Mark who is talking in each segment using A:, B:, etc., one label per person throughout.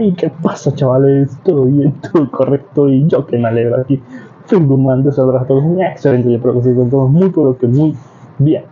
A: ¿Y qué pasa, chavales? ¿Todo bien? ¿Todo correcto? Y yo que me alegro aquí. Soy Guzmán, desearles a todos un excelente día, espero que se encuentren todos muy, pero que muy bien.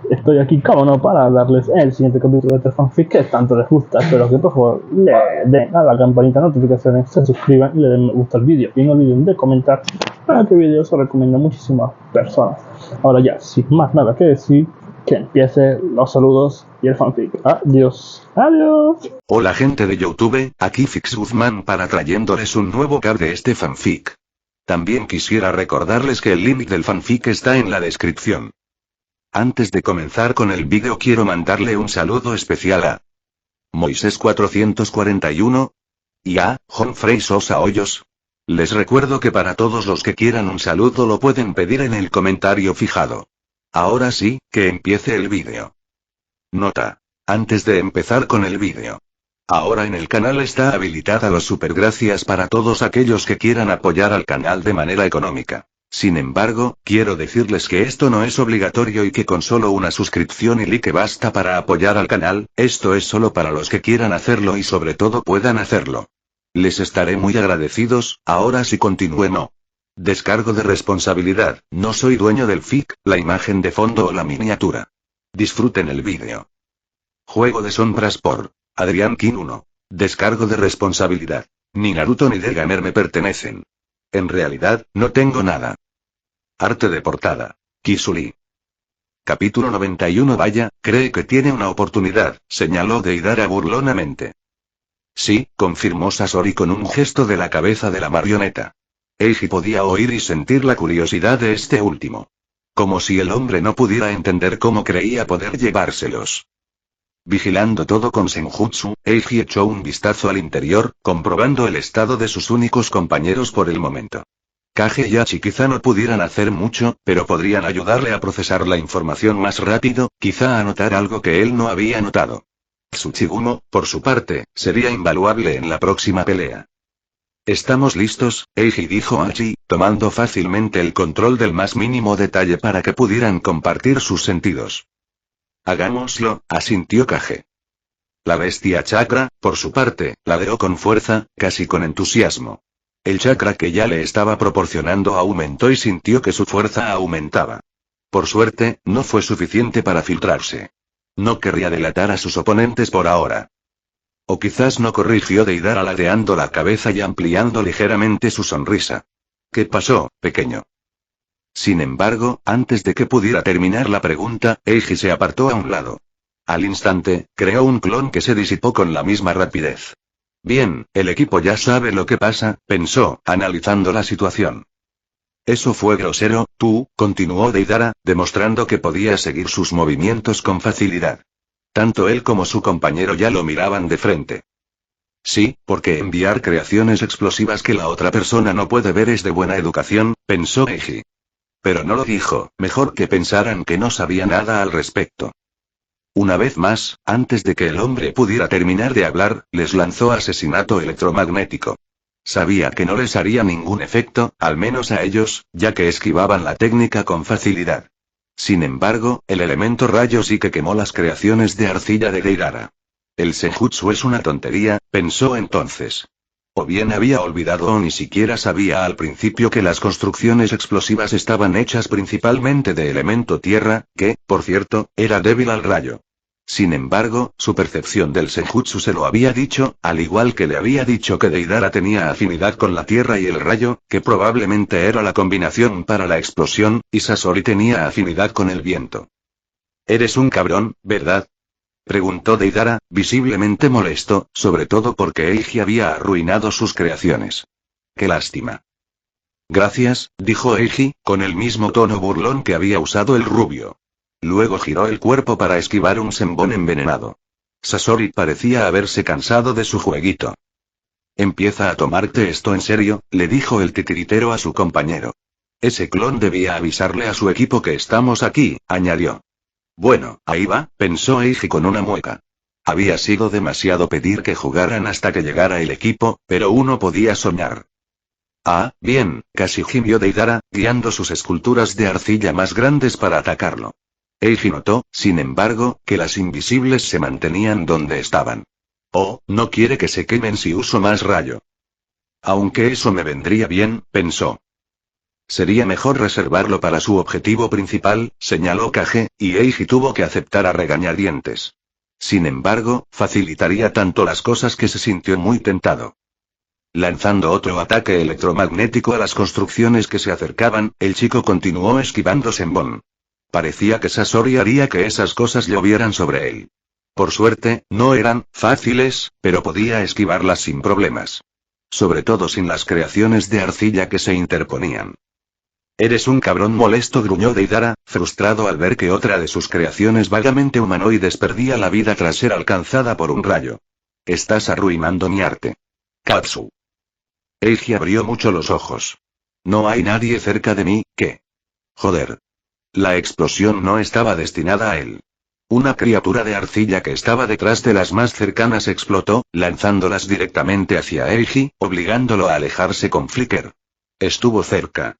A: Estoy aquí, como no, para darles el siguiente capítulo de este fanfic que tanto les gusta. Espero que por favor le den a la campanita de notificaciones, se suscriban y le den me gusta al vídeo. Y no olviden de comentar para que el vídeo se recomienda a muchísimas personas. Ahora ya, sin más nada que decir, que empiece los saludos y el fanfic. Adiós. Adiós.
B: Hola gente de YouTube, aquí Fix Guzmán para trayéndoles un nuevo cap de este fanfic. También quisiera recordarles que el link del fanfic está en la descripción. Antes de comenzar con el vídeo quiero mandarle un saludo especial a Moisés 441 y a Jonfrey Sosa Hoyos. Les recuerdo que para todos los que quieran un saludo lo pueden pedir en el comentario fijado. Ahora sí, que empiece el vídeo. Nota. Antes de empezar con el vídeo. Ahora en el canal está habilitada los supergracias para todos aquellos que quieran apoyar al canal de manera económica. Sin embargo, quiero decirles que esto no es obligatorio y que con solo una suscripción y like basta para apoyar al canal, esto es solo para los que quieran hacerlo y sobre todo puedan hacerlo. Les estaré muy agradecidos, ahora sí continúen o. Descargo de responsabilidad, no soy dueño del fic, la imagen de fondo o la miniatura. Disfruten el vídeo. Juego de sombras por Adrián King 1. Descargo de responsabilidad. Ni Naruto ni Degamer me pertenecen. En realidad, no tengo nada. Arte de portada. Kisuli. Capítulo 91. Vaya, cree que tiene una oportunidad, señaló Deidara burlonamente. Sí, confirmó Sasori con un gesto de la cabeza de la marioneta. Eiji podía oír y sentir la curiosidad de este último. Como si el hombre no pudiera entender cómo creía poder llevárselos. Vigilando todo con Senjutsu, Eiji echó un vistazo al interior, comprobando el estado de sus únicos compañeros por el momento. Kage y Hachi quizá no pudieran hacer mucho, pero podrían ayudarle a procesar la información más rápido, quizá a notar algo que él no había notado. Tsuchigumo, por su parte, sería invaluable en la próxima pelea. Estamos listos, Eiji dijo a Hachi, tomando fácilmente el control del más mínimo detalle para que pudieran compartir sus sentidos. Hagámoslo, asintió Kage. La bestia chakra, por su parte, ladraó con fuerza, casi con entusiasmo. El chakra que ya le estaba proporcionando aumentó y sintió que su fuerza aumentaba. Por suerte, no fue suficiente para filtrarse. No querría delatar a sus oponentes por ahora. O quizás no, corrigió Deidara ladeando la cabeza y ampliando ligeramente su sonrisa. ¿Qué pasó, pequeño? Sin embargo, antes de que pudiera terminar la pregunta, Eiji se apartó a un lado. Al instante, creó un clon que se disipó con la misma rapidez. Bien, el equipo ya sabe lo que pasa, pensó, analizando la situación. Eso fue grosero, tú, continuó Deidara, demostrando que podía seguir sus movimientos con facilidad. Tanto él como su compañero ya lo miraban de frente. Sí, porque enviar creaciones explosivas que la otra persona no puede ver es de buena educación, pensó Eiji. Pero no lo dijo, mejor que pensaran que no sabía nada al respecto. Una vez más, antes de que el hombre pudiera terminar de hablar, les lanzó asesinato electromagnético. Sabía que no les haría ningún efecto, al menos a ellos, ya que esquivaban la técnica con facilidad. Sin embargo, el elemento rayo sí que quemó las creaciones de arcilla de Deidara. El Senjutsu es una tontería, pensó entonces. O bien había olvidado o ni siquiera sabía al principio que las construcciones explosivas estaban hechas principalmente de elemento tierra, que, por cierto, era débil al rayo. Sin embargo, su percepción del Senjutsu se lo había dicho, al igual que le había dicho que Deidara tenía afinidad con la tierra y el rayo, que probablemente era la combinación para la explosión, y Sasori tenía afinidad con el viento. Eres un cabrón, ¿verdad? Preguntó Deidara, visiblemente molesto, sobre todo porque Eiji había arruinado sus creaciones. Qué lástima. Gracias, dijo Eiji, con el mismo tono burlón que había usado el rubio. Luego giró el cuerpo para esquivar un senbón envenenado. Sasori parecía haberse cansado de su jueguito. Empieza a tomarte esto en serio, le dijo el titiritero a su compañero. Ese clon debía avisarle a su equipo que estamos aquí, añadió. Bueno, ahí va, pensó Eiji con una mueca. Había sido demasiado pedir que jugaran hasta que llegara el equipo, pero uno podía soñar. Ah, bien, casi gimió Deidara, guiando sus esculturas de arcilla más grandes para atacarlo. Eiji notó, sin embargo, que las invisibles se mantenían donde estaban. Oh, no quiere que se quemen si uso más rayo. Aunque eso me vendría bien, pensó. Sería mejor reservarlo para su objetivo principal, señaló Kage, y Eiji tuvo que aceptar a regañadientes. Sin embargo, facilitaría tanto las cosas que se sintió muy tentado. Lanzando otro ataque electromagnético a las construcciones que se acercaban, el chico continuó esquivando Senbon. Parecía que Sasori haría que esas cosas llovieran sobre él. Por suerte, no eran fáciles, pero podía esquivarlas sin problemas. Sobre todo sin las creaciones de arcilla que se interponían. Eres un cabrón molesto, gruñó Deidara, frustrado al ver que otra de sus creaciones vagamente humanoides perdía la vida tras ser alcanzada por un rayo. Estás arruinando mi arte. Katsu. Eiji abrió mucho los ojos. No hay nadie cerca de mí, ¿qué? Joder. La explosión no estaba destinada a él. Una criatura de arcilla que estaba detrás de las más cercanas explotó, lanzándolas directamente hacia Eiji, obligándolo a alejarse con Flicker. Estuvo cerca.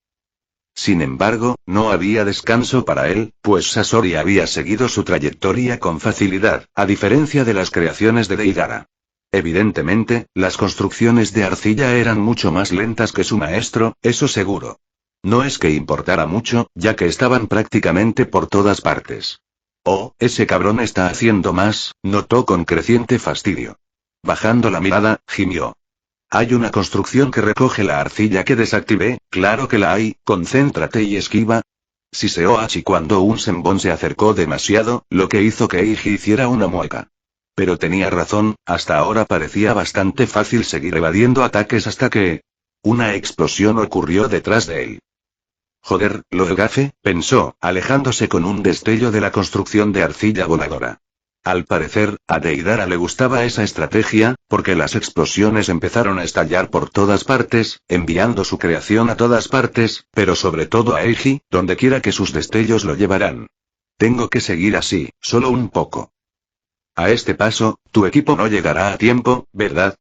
B: Sin embargo, no había descanso para él, pues Sasori había seguido su trayectoria con facilidad, a diferencia de las creaciones de Deidara. Evidentemente, las construcciones de arcilla eran mucho más lentas que su maestro, eso seguro. No es que importara mucho, ya que estaban prácticamente por todas partes. Oh, ese cabrón está haciendo más, notó con creciente fastidio. Bajando la mirada, gimió. Hay una construcción que recoge la arcilla que desactivé, claro que la hay, concéntrate y esquiva. Siseó Hachi cuando un Senbon se acercó demasiado, lo que hizo que Eiji hiciera una mueca. Pero tenía razón, hasta ahora parecía bastante fácil seguir evadiendo ataques hasta que... una explosión ocurrió detrás de él. Joder, lo de gafe, pensó, alejándose con un destello de la construcción de arcilla voladora. Al parecer, a Deidara le gustaba esa estrategia, porque las explosiones empezaron a estallar por todas partes, enviando su creación a todas partes, pero sobre todo a Eiji, donde quiera que sus destellos lo llevarán. Tengo que seguir así, solo un poco. A este paso, tu equipo no llegará a tiempo, ¿verdad?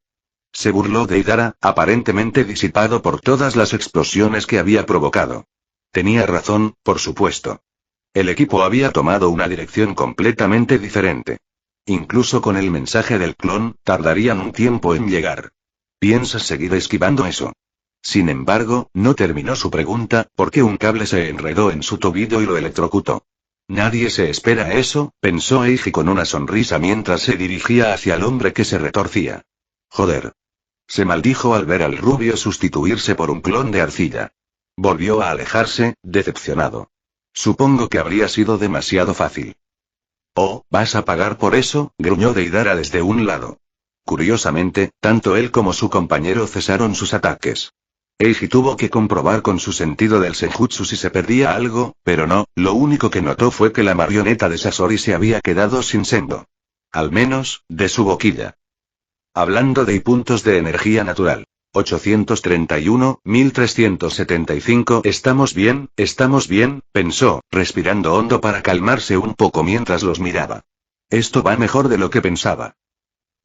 B: Se burló Deidara, aparentemente disipado por todas las explosiones que había provocado. Tenía razón, por supuesto. El equipo había tomado una dirección completamente diferente. Incluso con el mensaje del clon, tardarían un tiempo en llegar. ¿Piensas seguir esquivando eso? Sin embargo, no terminó su pregunta, porque un cable se enredó en su tobillo y lo electrocutó. Nadie se espera eso, pensó Eiji con una sonrisa mientras se dirigía hacia el hombre que se retorcía. Joder. Se maldijo al ver al rubio sustituirse por un clon de arcilla. Volvió a alejarse, decepcionado. Supongo que habría sido demasiado fácil. Oh, ¿vas a pagar por eso?, gruñó Deidara desde un lado. Curiosamente, tanto él como su compañero cesaron sus ataques. Eiji tuvo que comprobar con su sentido del senjutsu si se perdía algo, pero no, lo único que notó fue que la marioneta de Sasori se había quedado sin sendo. Al menos, de su boquilla. Hablando de puntos de energía natural. 831, 1375. Estamos bien, pensó, respirando hondo para calmarse un poco mientras los miraba. Esto va mejor de lo que pensaba.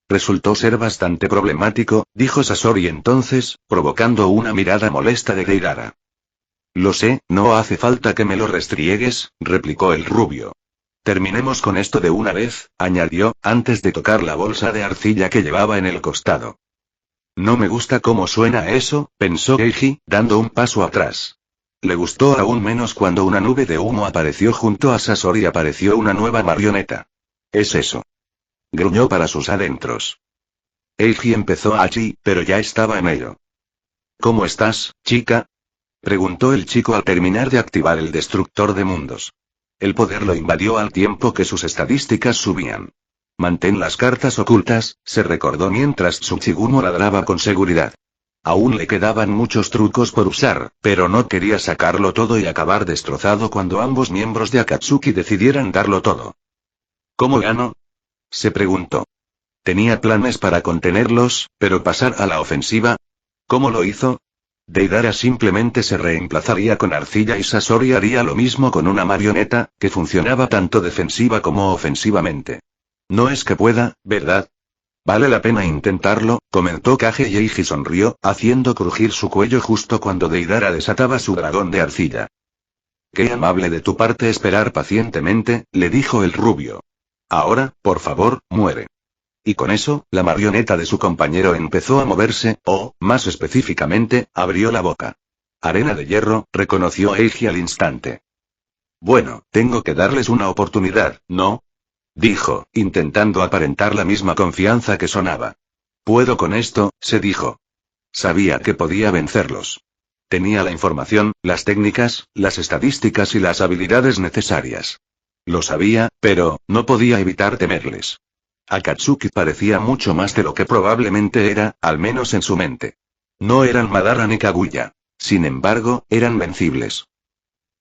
B: Resultó ser bastante problemático, dijo Sasori entonces, provocando una mirada molesta de Deidara. Lo sé, no hace falta que me lo restriegues, replicó el rubio. Terminemos con esto de una vez, añadió, antes de tocar la bolsa de arcilla que llevaba en el costado. No me gusta cómo suena eso, pensó Eiji, dando un paso atrás. Le gustó aún menos cuando una nube de humo apareció junto a Sasori y apareció una nueva marioneta. Es eso. Gruñó para sus adentros. Eiji empezó allí, pero ya estaba en ello. ¿Cómo estás, chica? Preguntó el chico al terminar de activar el destructor de mundos. El poder lo invadió al tiempo que sus estadísticas subían. Mantén las cartas ocultas, se recordó mientras Tsuchigumo ladraba con seguridad. Aún le quedaban muchos trucos por usar, pero no quería sacarlo todo y acabar destrozado cuando ambos miembros de Akatsuki decidieran darlo todo. ¿Cómo gano?, se preguntó. Tenía planes para contenerlos, pero pasar a la ofensiva. ¿Cómo lo hizo? Deidara simplemente se reemplazaría con arcilla y Sasori haría lo mismo con una marioneta, que funcionaba tanto defensiva como ofensivamente. No es que pueda, ¿verdad? Vale la pena intentarlo, comentó Kage y Eiji sonrió, haciendo crujir su cuello justo cuando Deidara desataba su dragón de arcilla. Qué amable de tu parte esperar pacientemente, le dijo el rubio. Ahora, por favor, muere. Y con eso, la marioneta de su compañero empezó a moverse, o, más específicamente, abrió la boca. Arena de hierro, reconoció Eiji al instante. Bueno, tengo que darles una oportunidad, ¿no? Dijo, intentando aparentar la misma confianza que sonaba. Puedo con esto, se dijo. Sabía que podía vencerlos. Tenía la información, las técnicas, las estadísticas y las habilidades necesarias. Lo sabía, pero, no podía evitar temerles. Akatsuki parecía mucho más de lo que probablemente era, al menos en su mente. No eran Madara ni Kaguya. Sin embargo, eran vencibles.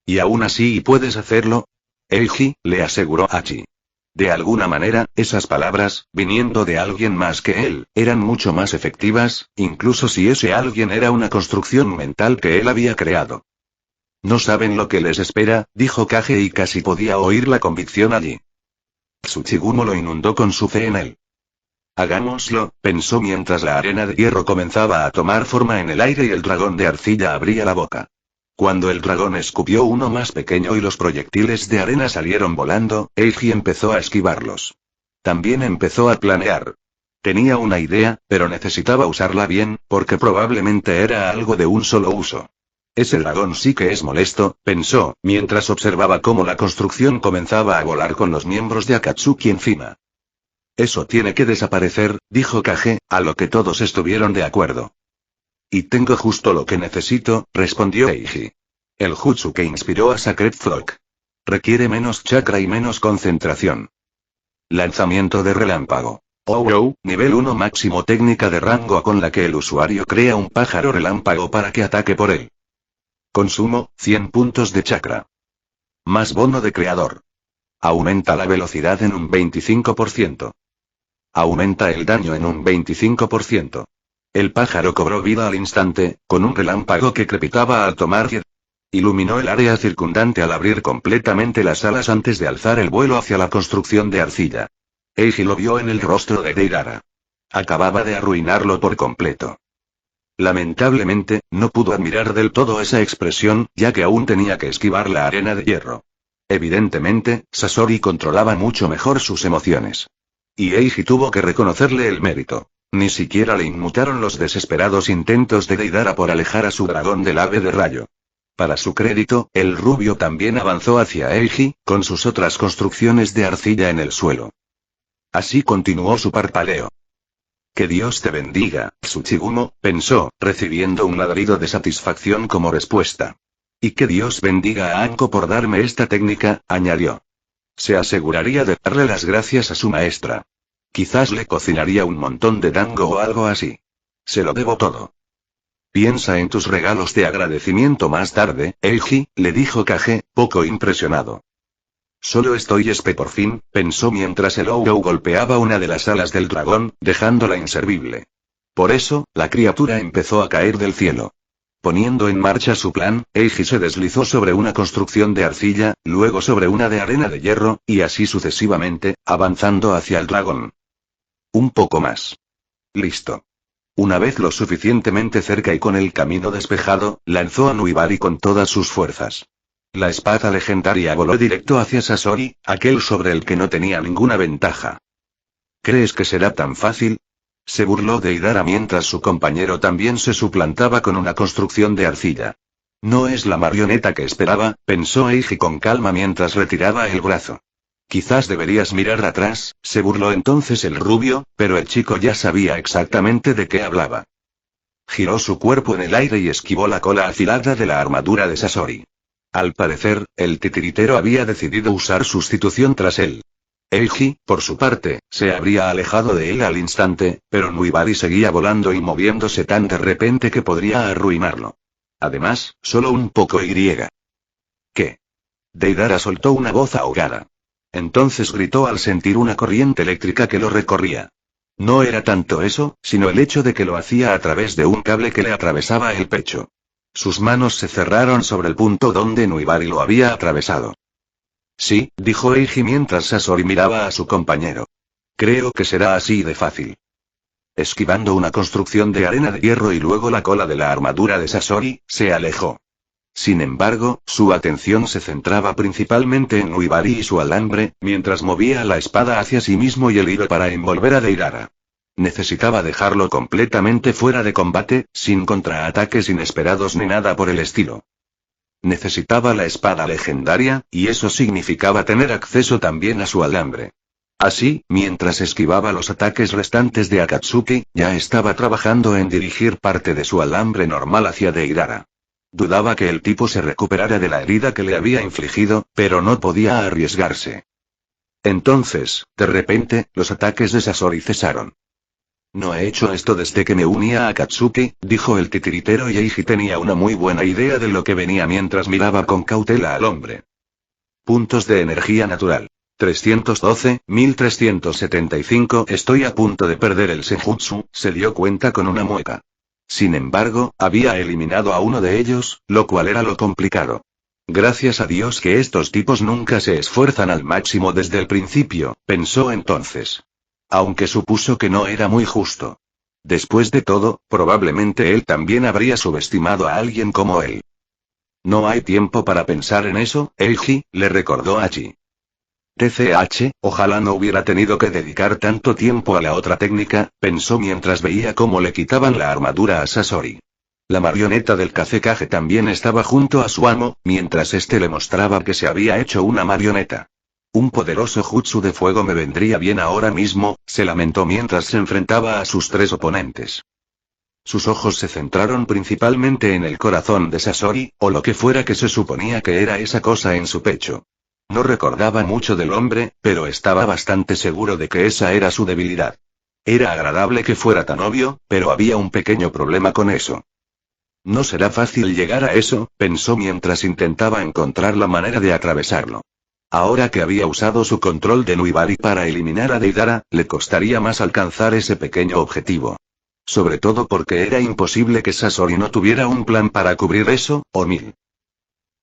B: ¿Y aún así puedes hacerlo? Eiji, le aseguró Hachi. De alguna manera, esas palabras, viniendo de alguien más que él, eran mucho más efectivas, incluso si ese alguien era una construcción mental que él había creado. No saben lo que les espera, dijo Kage y casi podía oír la convicción allí. Tsuchigumo lo inundó con su fe en él. Hagámoslo, pensó mientras la arena de hierro comenzaba a tomar forma en el aire y el dragón de arcilla abría la boca. Cuando el dragón escupió uno más pequeño y los proyectiles de arena salieron volando, Eiji empezó a esquivarlos. También empezó a planear. Tenía una idea, pero necesitaba usarla bien, porque probablemente era algo de un solo uso. Ese dragón sí que es molesto, pensó, mientras observaba cómo la construcción comenzaba a volar con los miembros de Akatsuki encima. Eso tiene que desaparecer, dijo Kage, a lo que todos estuvieron de acuerdo. Y tengo justo lo que necesito, respondió Eiji. El jutsu que inspiró a Sacred Flock. Requiere menos chakra y menos concentración. Lanzamiento de relámpago. Nivel 1 máximo, técnica de rango con la que el usuario crea un pájaro relámpago para que ataque por él. Consumo, 100 puntos de chakra. Más bono de creador. Aumenta la velocidad en un 25%. Aumenta el daño en un 25%. El pájaro cobró vida al instante, con un relámpago que crepitaba al tomar y iluminó el área circundante al abrir completamente las alas antes de alzar el vuelo hacia la construcción de arcilla. Eiji lo vio en el rostro de Deidara. Acababa de arruinarlo por completo. Lamentablemente, no pudo admirar del todo esa expresión, ya que aún tenía que esquivar la arena de hierro. Evidentemente, Sasori controlaba mucho mejor sus emociones. Y Eiji tuvo que reconocerle el mérito. Ni siquiera le inmutaron los desesperados intentos de Deidara por alejar a su dragón del ave de rayo. Para su crédito, el rubio también avanzó hacia Eiji, con sus otras construcciones de arcilla en el suelo. Así continuó su parpadeo. Que Dios te bendiga, Tsuchigumo, pensó, recibiendo un ladrido de satisfacción como respuesta. Y que Dios bendiga a Anko por darme esta técnica, añadió. Se aseguraría de darle las gracias a su maestra. Quizás le cocinaría un montón de dango o algo así. Se lo debo todo. Piensa en tus regalos de agradecimiento más tarde, Eiji, le dijo Kage, poco impresionado. Solo estoy por fin, pensó mientras el Ouro golpeaba una de las alas del dragón, dejándola inservible. Por eso, la criatura empezó a caer del cielo. Poniendo en marcha su plan, Eiji se deslizó sobre una construcción de arcilla, luego sobre una de arena de hierro, y así sucesivamente, avanzando hacia el dragón. Un poco más. Listo. Una vez lo suficientemente cerca y con el camino despejado, lanzó a Nuibari con todas sus fuerzas. La espada legendaria voló directo hacia Sasori, aquel sobre el que no tenía ninguna ventaja. ¿Crees que será tan fácil? Se burló Deidara mientras su compañero también se suplantaba con una construcción de arcilla. No es la marioneta que esperaba, pensó Eiji con calma mientras retiraba el brazo. Quizás deberías mirar atrás, se burló entonces el rubio, pero el chico ya sabía exactamente de qué hablaba. Giró su cuerpo en el aire y esquivó la cola afilada de la armadura de Sasori. Al parecer, el titiritero había decidido usar sustitución tras él. Eiji, por su parte, se habría alejado de él al instante, pero Nuibari seguía volando y moviéndose tan de repente que podría arruinarlo. Además, solo un poco y. ¿Qué? Deidara soltó una voz ahogada. Entonces gritó al sentir una corriente eléctrica que lo recorría. No era tanto eso, sino el hecho de que lo hacía a través de un cable que le atravesaba el pecho. Sus manos se cerraron sobre el punto donde Nuibari lo había atravesado. Sí, dijo Eiji mientras Sasori miraba a su compañero. Creo que será así de fácil. Esquivando una construcción de arena de hierro y luego la cola de la armadura de Sasori, se alejó. Sin embargo, su atención se centraba principalmente en Nuibari y su alambre, mientras movía la espada hacia sí mismo y el hilo para envolver a Deidara. Necesitaba dejarlo completamente fuera de combate, sin contraataques inesperados ni nada por el estilo. Necesitaba la espada legendaria, y eso significaba tener acceso también a su alambre. Así, mientras esquivaba los ataques restantes de Akatsuki, ya estaba trabajando en dirigir parte de su alambre normal hacia Deidara. Dudaba que el tipo se recuperara de la herida que le había infligido, pero no podía arriesgarse. Entonces, de repente, los ataques de Sasori cesaron. No he hecho esto desde que me uní a Akatsuki, dijo el titiritero, y Eiji tenía una muy buena idea de lo que venía mientras miraba con cautela al hombre. Puntos de energía natural. 312, 1375. Estoy a punto de perder el Senjutsu, se dio cuenta con una mueca. Sin embargo, había eliminado a uno de ellos, lo cual era lo complicado. Gracias a Dios que estos tipos nunca se esfuerzan al máximo desde el principio, pensó entonces. Aunque supuso que no era muy justo. Después de todo, probablemente él también habría subestimado a alguien como él. No hay tiempo para pensar en eso, Eiji, le recordó Hachi. TCH, ojalá no hubiera tenido que dedicar tanto tiempo a la otra técnica, pensó mientras veía cómo le quitaban la armadura a Sasori. La marioneta del Kazekage también estaba junto a su amo, mientras este le mostraba que se había hecho una marioneta. Un poderoso jutsu de fuego me vendría bien ahora mismo, se lamentó mientras se enfrentaba a sus tres oponentes. Sus ojos se centraron principalmente en el corazón de Sasori, o lo que fuera que se suponía que era esa cosa en su pecho. No recordaba mucho del hombre, pero estaba bastante seguro de que esa era su debilidad. Era agradable que fuera tan obvio, pero había un pequeño problema con eso. No será fácil llegar a eso, pensó mientras intentaba encontrar la manera de atravesarlo. Ahora que había usado su control de Nuibari para eliminar a Deidara, le costaría más alcanzar ese pequeño objetivo. Sobre todo porque era imposible que Sasori no tuviera un plan para cubrir eso, o mil.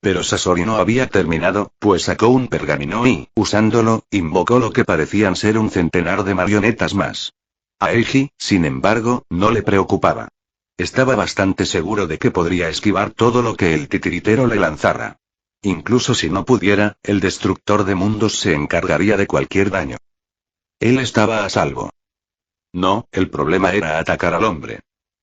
B: Pero Sasori no había terminado, pues sacó un pergamino y, usándolo, invocó lo que parecían ser un centenar de marionetas más. A Eiji, sin embargo, no le preocupaba. Estaba bastante seguro de que podría esquivar todo lo que el titiritero le lanzara. Incluso si no pudiera, el destructor de mundos se encargaría de cualquier daño. Él estaba a salvo. No, el problema era atacar al hombre.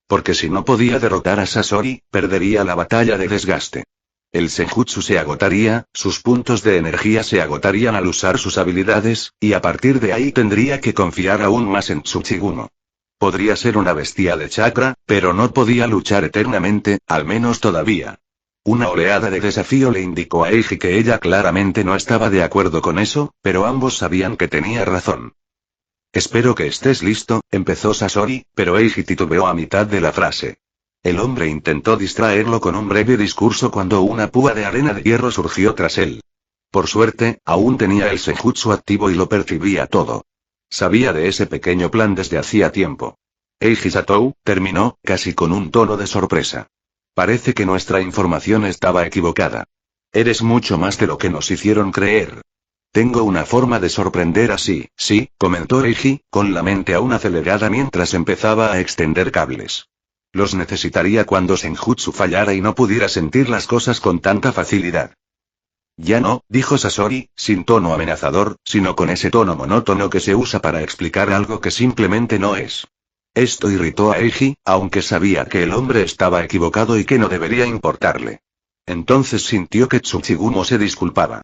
B: Porque si no podía derrotar a Sasori, perdería la batalla de desgaste. El Senjutsu se agotaría, sus puntos de energía se agotarían al usar sus habilidades, y a partir de ahí tendría que confiar aún más en Tsuchigumo. Podría ser una bestia de chakra, pero no podía luchar eternamente, al menos todavía. Una oleada de desafío le indicó a Eiji que ella claramente no estaba de acuerdo con eso, pero ambos sabían que tenía razón. Espero que estés listo, empezó Sasori, pero Eiji titubeó a mitad de la frase. El hombre intentó distraerlo con un breve discurso cuando una púa de arena de hierro surgió tras él. Por suerte, aún tenía el Senjutsu activo y lo percibía todo. Sabía de ese pequeño plan desde hacía tiempo. Eiji Satou, terminó, casi con un tono de sorpresa. Parece que nuestra información estaba equivocada. Eres mucho más de lo que nos hicieron creer. Tengo una forma de sorprender así, sí, comentó Eiji, con la mente aún acelerada mientras empezaba a extender cables. Los necesitaría cuando Senjutsu fallara y no pudiera sentir las cosas con tanta facilidad. Ya no, dijo Sasori, sin tono amenazador, sino con ese tono monótono que se usa para explicar algo que simplemente no es. Esto irritó a Eiji, aunque sabía que el hombre estaba equivocado y que no debería importarle. Entonces sintió que Tsuchigumo se disculpaba.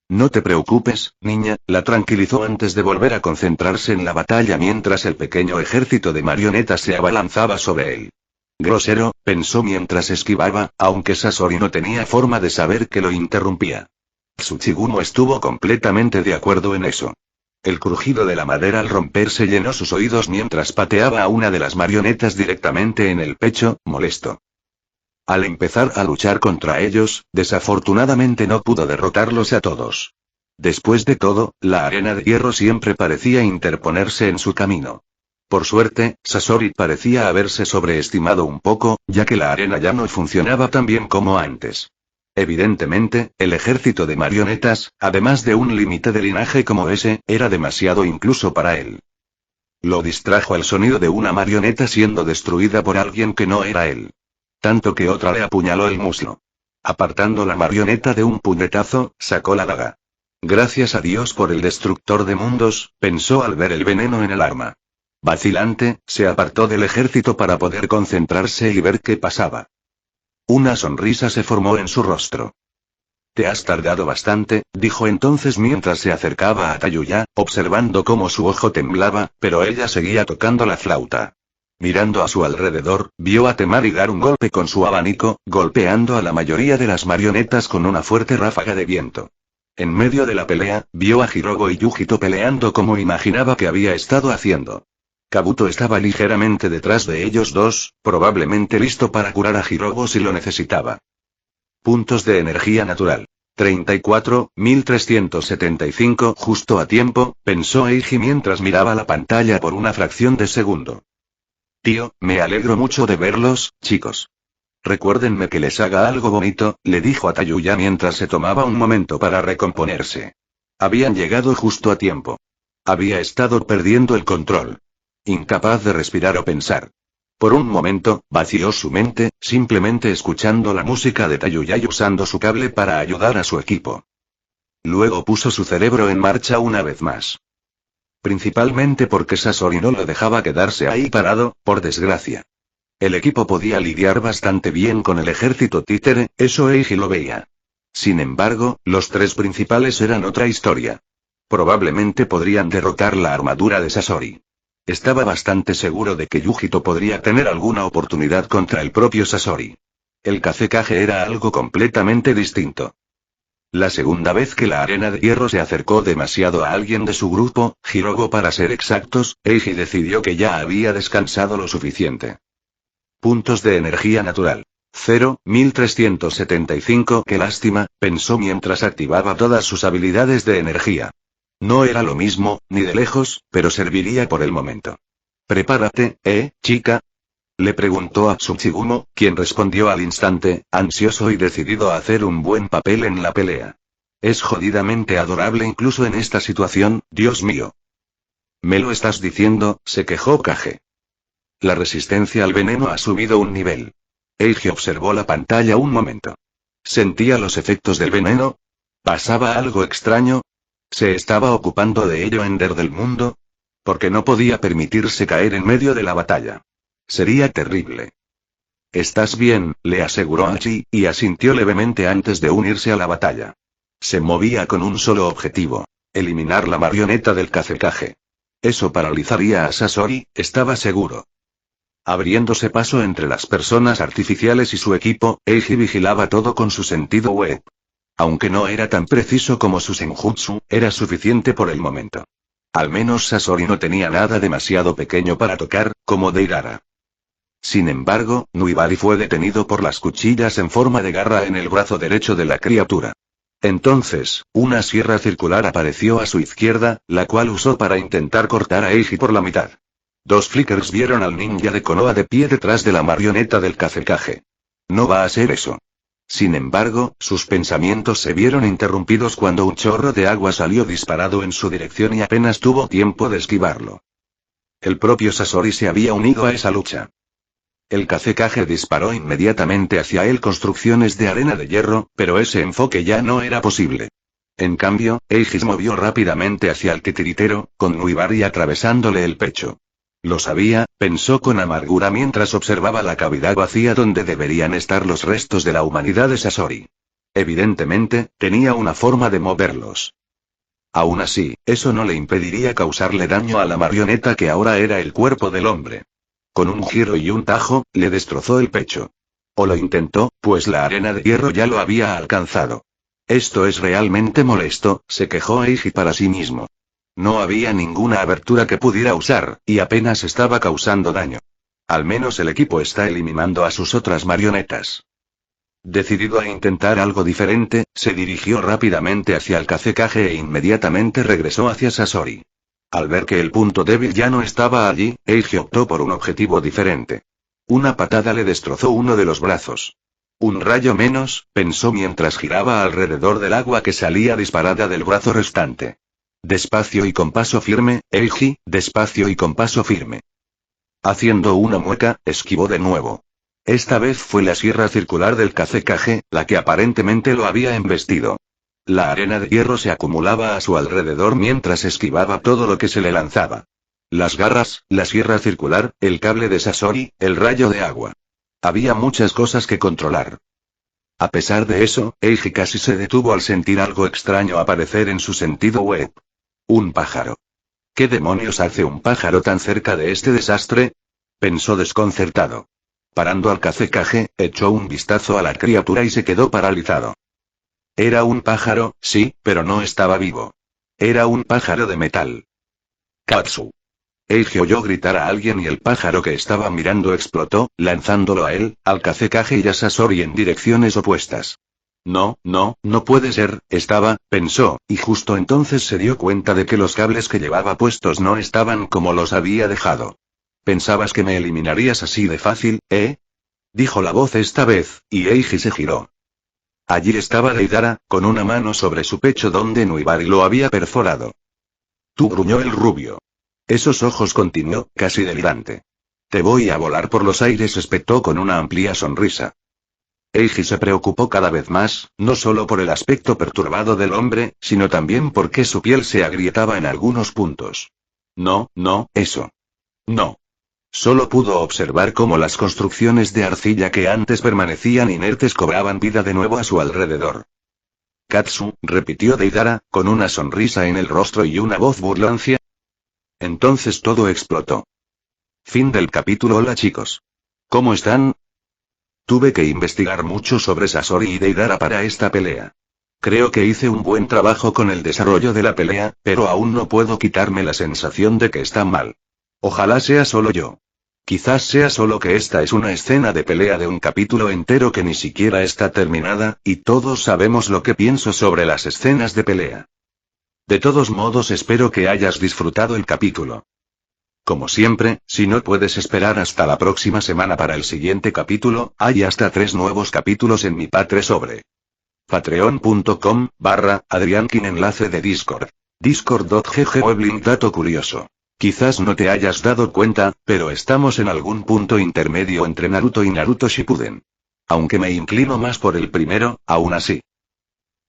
B: No te preocupes, niña, la tranquilizó antes de volver a concentrarse en la batalla mientras el pequeño ejército de marionetas se abalanzaba sobre él. Grosero, pensó mientras esquivaba, aunque Sasori no tenía forma de saber que lo interrumpía. Tsuchigumo estuvo completamente de acuerdo en eso. El crujido de la madera al romperse llenó sus oídos mientras pateaba a una de las marionetas directamente en el pecho, molesto. Al empezar a luchar contra ellos, desafortunadamente no pudo derrotarlos a todos. Después de todo, la arena de hierro siempre parecía interponerse en su camino. Por suerte, Sasori parecía haberse sobreestimado un poco, ya que la arena ya no funcionaba tan bien como antes. Evidentemente, el ejército de marionetas, además de un límite de linaje como ese, era demasiado incluso para él. Lo distrajo el sonido de una marioneta siendo destruida por alguien que no era él. Tanto que otra le apuñaló el muslo. Apartando la marioneta de un puñetazo, sacó la daga. Gracias a Dios por el destructor de mundos, pensó al ver el veneno en el arma. Vacilante, se apartó del ejército para poder concentrarse y ver qué pasaba. Una sonrisa se formó en su rostro. Te has tardado bastante, dijo entonces mientras se acercaba a Tayuya, observando cómo su ojo temblaba, pero ella seguía tocando la flauta. Mirando a su alrededor, vio a Temari dar un golpe con su abanico, golpeando a la mayoría de las marionetas con una fuerte ráfaga de viento. En medio de la pelea, vio a Hirogo y Yujito peleando como imaginaba que había estado haciendo. Kabuto estaba ligeramente detrás de ellos dos, probablemente listo para curar a Hirogo si lo necesitaba. Puntos de energía natural. 34.375 justo a tiempo, pensó Eiji mientras miraba la pantalla por una fracción de segundo. Tío, me alegro mucho de verlos, chicos. Recuérdenme que les haga algo bonito, le dijo a Tayuya mientras se tomaba un momento para recomponerse. Habían llegado justo a tiempo. Había estado perdiendo el control. Incapaz de respirar o pensar. Por un momento, vació su mente, simplemente escuchando la música de Tayuya y usando su cable para ayudar a su equipo. Luego puso su cerebro en marcha una vez más. Principalmente porque Sasori no lo dejaba quedarse ahí parado, por desgracia. El equipo podía lidiar bastante bien con el ejército títere, eso Eiji lo veía. Sin embargo, los tres principales eran otra historia. Probablemente podrían derrotar la armadura de Sasori. Estaba bastante seguro de que Yujito podría tener alguna oportunidad contra el propio Sasori. El Kazekage era algo completamente distinto. La segunda vez que la arena de hierro se acercó demasiado a alguien de su grupo, Hirogo para ser exactos, Eiji decidió que ya había descansado lo suficiente. Puntos de energía natural. 0.375. Qué lástima, pensó mientras activaba todas sus habilidades de energía. No era lo mismo, ni de lejos, pero serviría por el momento. Prepárate, chica. Le preguntó a Tsuchigumo, quien respondió al instante, ansioso y decidido a hacer un buen papel en la pelea. Es jodidamente adorable incluso en esta situación, Dios mío. ¿Me lo estás diciendo?, se quejó Kage. La resistencia al veneno ha subido un nivel. Eiji observó la pantalla un momento. ¿Sentía los efectos del veneno? ¿Pasaba algo extraño? ¿Se estaba ocupando de ello Ender del mundo? Porque no podía permitirse caer en medio de la batalla. Sería terrible. «Estás bien», le aseguró Hachi, y asintió levemente antes de unirse a la batalla. Se movía con un solo objetivo: eliminar la marioneta del Kazekage. Eso paralizaría a Sasori, estaba seguro. Abriéndose paso entre las personas artificiales y su equipo, Eiji vigilaba todo con su sentido web. Aunque no era tan preciso como su senjutsu, era suficiente por el momento. Al menos Sasori no tenía nada demasiado pequeño para tocar, como Deidara. Sin embargo, Nuibari fue detenido por las cuchillas en forma de garra en el brazo derecho de la criatura. Entonces, una sierra circular apareció a su izquierda, la cual usó para intentar cortar a Eiji por la mitad. Dos flickers vieron al ninja de Konoha de pie detrás de la marioneta del Kazekage. No va a ser eso. Sin embargo, sus pensamientos se vieron interrumpidos cuando un chorro de agua salió disparado en su dirección y apenas tuvo tiempo de esquivarlo. El propio Sasori se había unido a esa lucha. El Kazekage disparó inmediatamente hacia él construcciones de arena de hierro, pero ese enfoque ya no era posible. En cambio, Eiji se movió rápidamente hacia el titiritero, con Nuibari atravesándole el pecho. Lo sabía, pensó con amargura mientras observaba la cavidad vacía donde deberían estar los restos de la humanidad de Sasori. Evidentemente, tenía una forma de moverlos. Aún así, eso no le impediría causarle daño a la marioneta que ahora era el cuerpo del hombre. Con un giro y un tajo, le destrozó el pecho. O lo intentó, pues la arena de hierro ya lo había alcanzado. Esto es realmente molesto, se quejó Eiji para sí mismo. No había ninguna abertura que pudiera usar, y apenas estaba causando daño. Al menos el equipo está eliminando a sus otras marionetas. Decidido a intentar algo diferente, se dirigió rápidamente hacia el Kazekage e inmediatamente regresó hacia Sasori. Al ver que el punto débil ya no estaba allí, Eiji optó por un objetivo diferente. Una patada le destrozó uno de los brazos. Un rayo menos, pensó mientras giraba alrededor del agua que salía disparada del brazo restante. Despacio y con paso firme, Eiji, despacio y con paso firme. Haciendo una mueca, esquivó de nuevo. Esta vez fue la sierra circular del Kazekage, la que aparentemente lo había embestido. La arena de hierro se acumulaba a su alrededor mientras esquivaba todo lo que se le lanzaba. Las garras, la sierra circular, el cable de Sasori, el rayo de agua. Había muchas cosas que controlar. A pesar de eso, Eiji casi se detuvo al sentir algo extraño aparecer en su sentido web. Un pájaro. ¿Qué demonios hace un pájaro tan cerca de este desastre? Pensó desconcertado. Parando al Kazekage, echó un vistazo a la criatura y se quedó paralizado. Era un pájaro, sí, pero no estaba vivo. Era un pájaro de metal. Katsu. Eiji oyó gritar a alguien y el pájaro que estaba mirando explotó, lanzándolo a él, al Kazekage y a Sasori en direcciones opuestas. No puede ser, pensó, y justo entonces se dio cuenta de que los cables que llevaba puestos no estaban como los había dejado. ¿Pensabas que me eliminarías así de fácil, dijo la voz esta vez, y Eiji se giró. Allí estaba Deidara, con una mano sobre su pecho donde Nuibari lo había perforado. Tú, gruñó el rubio. Esos ojos, continuó, casi delirante. Te voy a volar por los aires, espetó con una amplia sonrisa. Eiji se preocupó cada vez más, no solo por el aspecto perturbado del hombre, sino también porque su piel se agrietaba en algunos puntos. No, eso. No. Solo pudo observar cómo las construcciones de arcilla que antes permanecían inertes cobraban vida de nuevo a su alrededor. Katsu, repitió Deidara, con una sonrisa en el rostro y una voz burlancia. Entonces todo explotó. Fin del capítulo. Hola chicos. ¿Cómo están? Tuve que investigar mucho sobre Sasori y Deidara para esta pelea. Creo que hice un buen trabajo con el desarrollo de la pelea, pero aún no puedo quitarme la sensación de que está mal. Ojalá sea solo yo. Quizás sea solo que esta es una escena de pelea de un capítulo entero que ni siquiera está terminada, y todos sabemos lo que pienso sobre las escenas de pelea. De todos modos, espero que hayas disfrutado el capítulo. Como siempre, si no puedes esperar hasta la próxima semana para el siguiente capítulo, hay hasta 3 nuevos capítulos en mi Patre sobre patreon.com/adriankin. Enlace de Discord. Discord.gg. Weblink. Dato curioso. Quizás no te hayas dado cuenta, pero estamos en algún punto intermedio entre Naruto y Naruto Shippuden. Aunque me inclino más por el primero, aún así.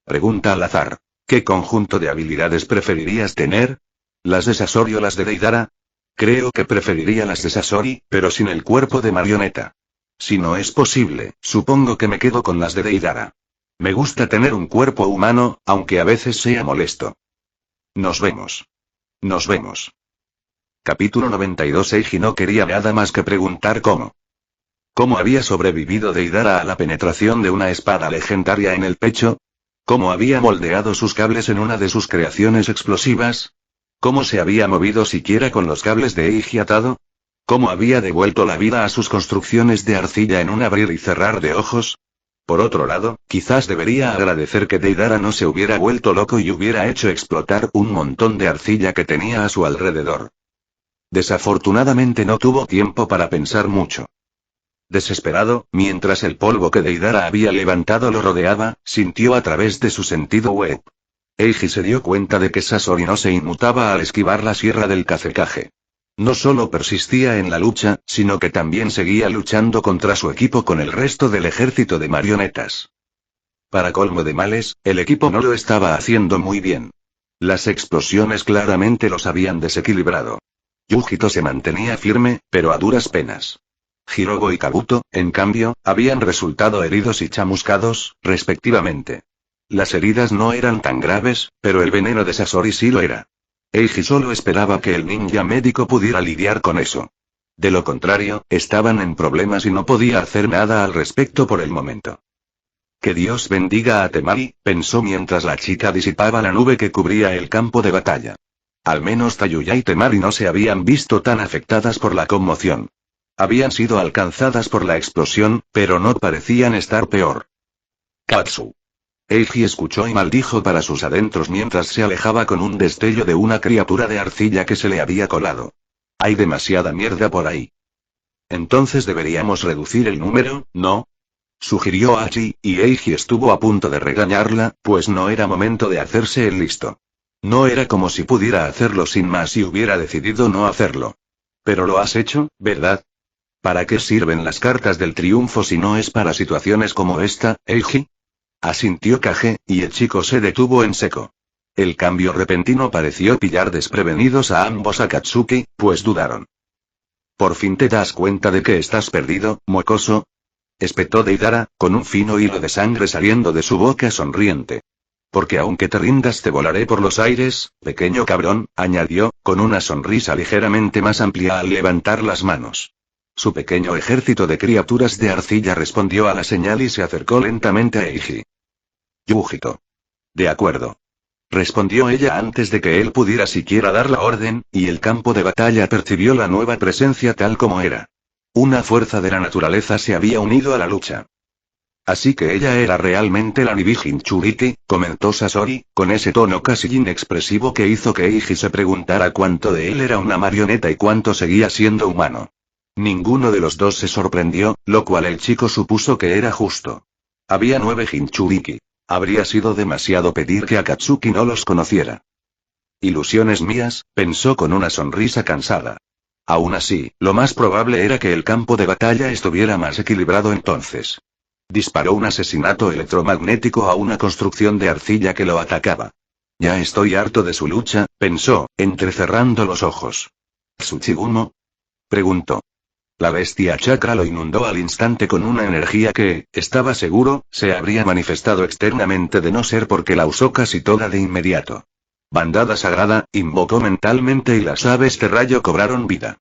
B: Pregunta al azar. ¿Qué conjunto de habilidades preferirías tener? ¿Las de Sasori o las de Deidara? Creo que preferiría las de Sasori, pero sin el cuerpo de marioneta. Si no es posible, supongo que me quedo con las de Deidara. Me gusta tener un cuerpo humano, aunque a veces sea molesto. Nos vemos. Nos vemos. Capítulo 92. Eiji no quería nada más que preguntar cómo había sobrevivido Deidara a la penetración de una espada legendaria en el pecho. ¿Cómo había moldeado sus cables en una de sus creaciones explosivas? ¿Cómo se había movido siquiera con los cables de Eiji atado? ¿Cómo había devuelto la vida a sus construcciones de arcilla en un abrir y cerrar de ojos? Por otro lado, quizás debería agradecer que Deidara no se hubiera vuelto loco y hubiera hecho explotar un montón de arcilla que tenía a su alrededor. Desafortunadamente no tuvo tiempo para pensar mucho. Desesperado, mientras el polvo que Deidara había levantado lo rodeaba, sintió a través de su sentido web. Eiji se dio cuenta de que Sasori no se inmutaba al esquivar la sierra del Kazekage. No solo persistía en la lucha, sino que también seguía luchando contra su equipo con el resto del ejército de marionetas. Para colmo de males, el equipo no lo estaba haciendo muy bien. Las explosiones claramente los habían desequilibrado. Yujito se mantenía firme, pero a duras penas. Hirogo y Kabuto, en cambio, habían resultado heridos y chamuscados, respectivamente. Las heridas no eran tan graves, pero el veneno de Sasori sí lo era. Eiji solo esperaba que el ninja médico pudiera lidiar con eso. De lo contrario, estaban en problemas y no podía hacer nada al respecto por el momento. Que Dios bendiga a Temari, pensó mientras la chica disipaba la nube que cubría el campo de batalla. Al menos Tayuya y Temari no se habían visto tan afectadas por la conmoción. Habían sido alcanzadas por la explosión, pero no parecían estar peor. Katsu. Eiji escuchó y maldijo para sus adentros mientras se alejaba con un destello de una criatura de arcilla que se le había colado. Hay demasiada mierda por ahí. Entonces deberíamos reducir el número, ¿no? Sugirió Hachi, y Eiji estuvo a punto de regañarla, pues no era momento de hacerse el listo. No era como si pudiera hacerlo sin más y hubiera decidido no hacerlo. Pero lo has hecho, ¿verdad? ¿Para qué sirven las cartas del triunfo si no es para situaciones como esta, Eiji? Asintió Kage, y el chico se detuvo en seco. El cambio repentino pareció pillar desprevenidos a ambos Akatsuki, pues dudaron. ¿Por fin te das cuenta de que estás perdido, mocoso? Espetó Deidara, con un fino hilo de sangre saliendo de su boca sonriente. Porque aunque te rindas te volaré por los aires, pequeño cabrón, añadió, con una sonrisa ligeramente más amplia al levantar las manos. Su pequeño ejército de criaturas de arcilla respondió a la señal y se acercó lentamente a Eiji. Yujito. De acuerdo. Respondió ella antes de que él pudiera siquiera dar la orden, y el campo de batalla percibió la nueva presencia tal como era. Una fuerza de la naturaleza se había unido a la lucha. Así que ella era realmente la Nibi Jinchuriki, comentó Sasori, con ese tono casi inexpresivo que hizo que Eiji se preguntara cuánto de él era una marioneta y cuánto seguía siendo humano. Ninguno de los dos se sorprendió, lo cual el chico supuso que era justo. Había 9 Jinchuriki. Habría sido demasiado pedir que Akatsuki no los conociera. Ilusiones mías, pensó con una sonrisa cansada. Aún así, lo más probable era que el campo de batalla estuviera más equilibrado entonces. Disparó un asesinato electromagnético a una construcción de arcilla que lo atacaba. Ya estoy harto de su lucha, pensó, entrecerrando los ojos. ¿Tsuchigumo? Preguntó. La bestia chakra lo inundó al instante con una energía que, estaba seguro, se habría manifestado externamente de no ser porque la usó casi toda de inmediato. Bandada sagrada, invocó mentalmente y las aves de rayo cobraron vida.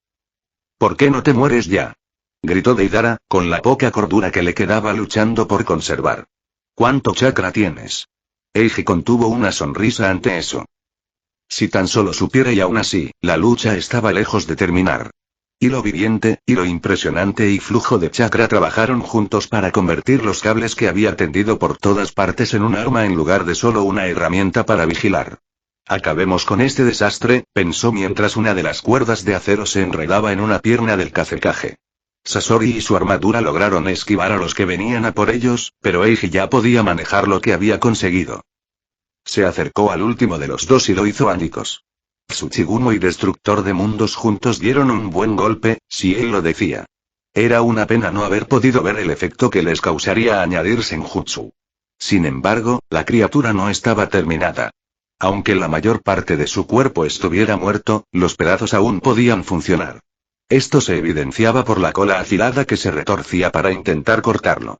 B: ¿Por qué no te mueres ya? Gritó Deidara, con la poca cordura que le quedaba luchando por conservar. ¿Cuánto chakra tienes? Eiji contuvo una sonrisa ante eso. Si tan solo supiera y aún así, la lucha estaba lejos de terminar. Hilo viviente, hilo impresionante y flujo de chakra trabajaron juntos para convertir los cables que había tendido por todas partes en un arma en lugar de solo una herramienta para vigilar. Acabemos con este desastre, pensó mientras una de las cuerdas de acero se enredaba en una pierna del Kazekage. Sasori y su armadura lograron esquivar a los que venían a por ellos, pero Eiji ya podía manejar lo que había conseguido. Se acercó al último de los dos y lo hizo añicos. Tsuchigumo y Destructor de Mundos juntos dieron un buen golpe, si él lo decía. Era una pena no haber podido ver el efecto que les causaría añadir Senjutsu. Sin embargo, la criatura no estaba terminada. Aunque la mayor parte de su cuerpo estuviera muerto, los pedazos aún podían funcionar. Esto se evidenciaba por la cola afilada que se retorcía para intentar cortarlo.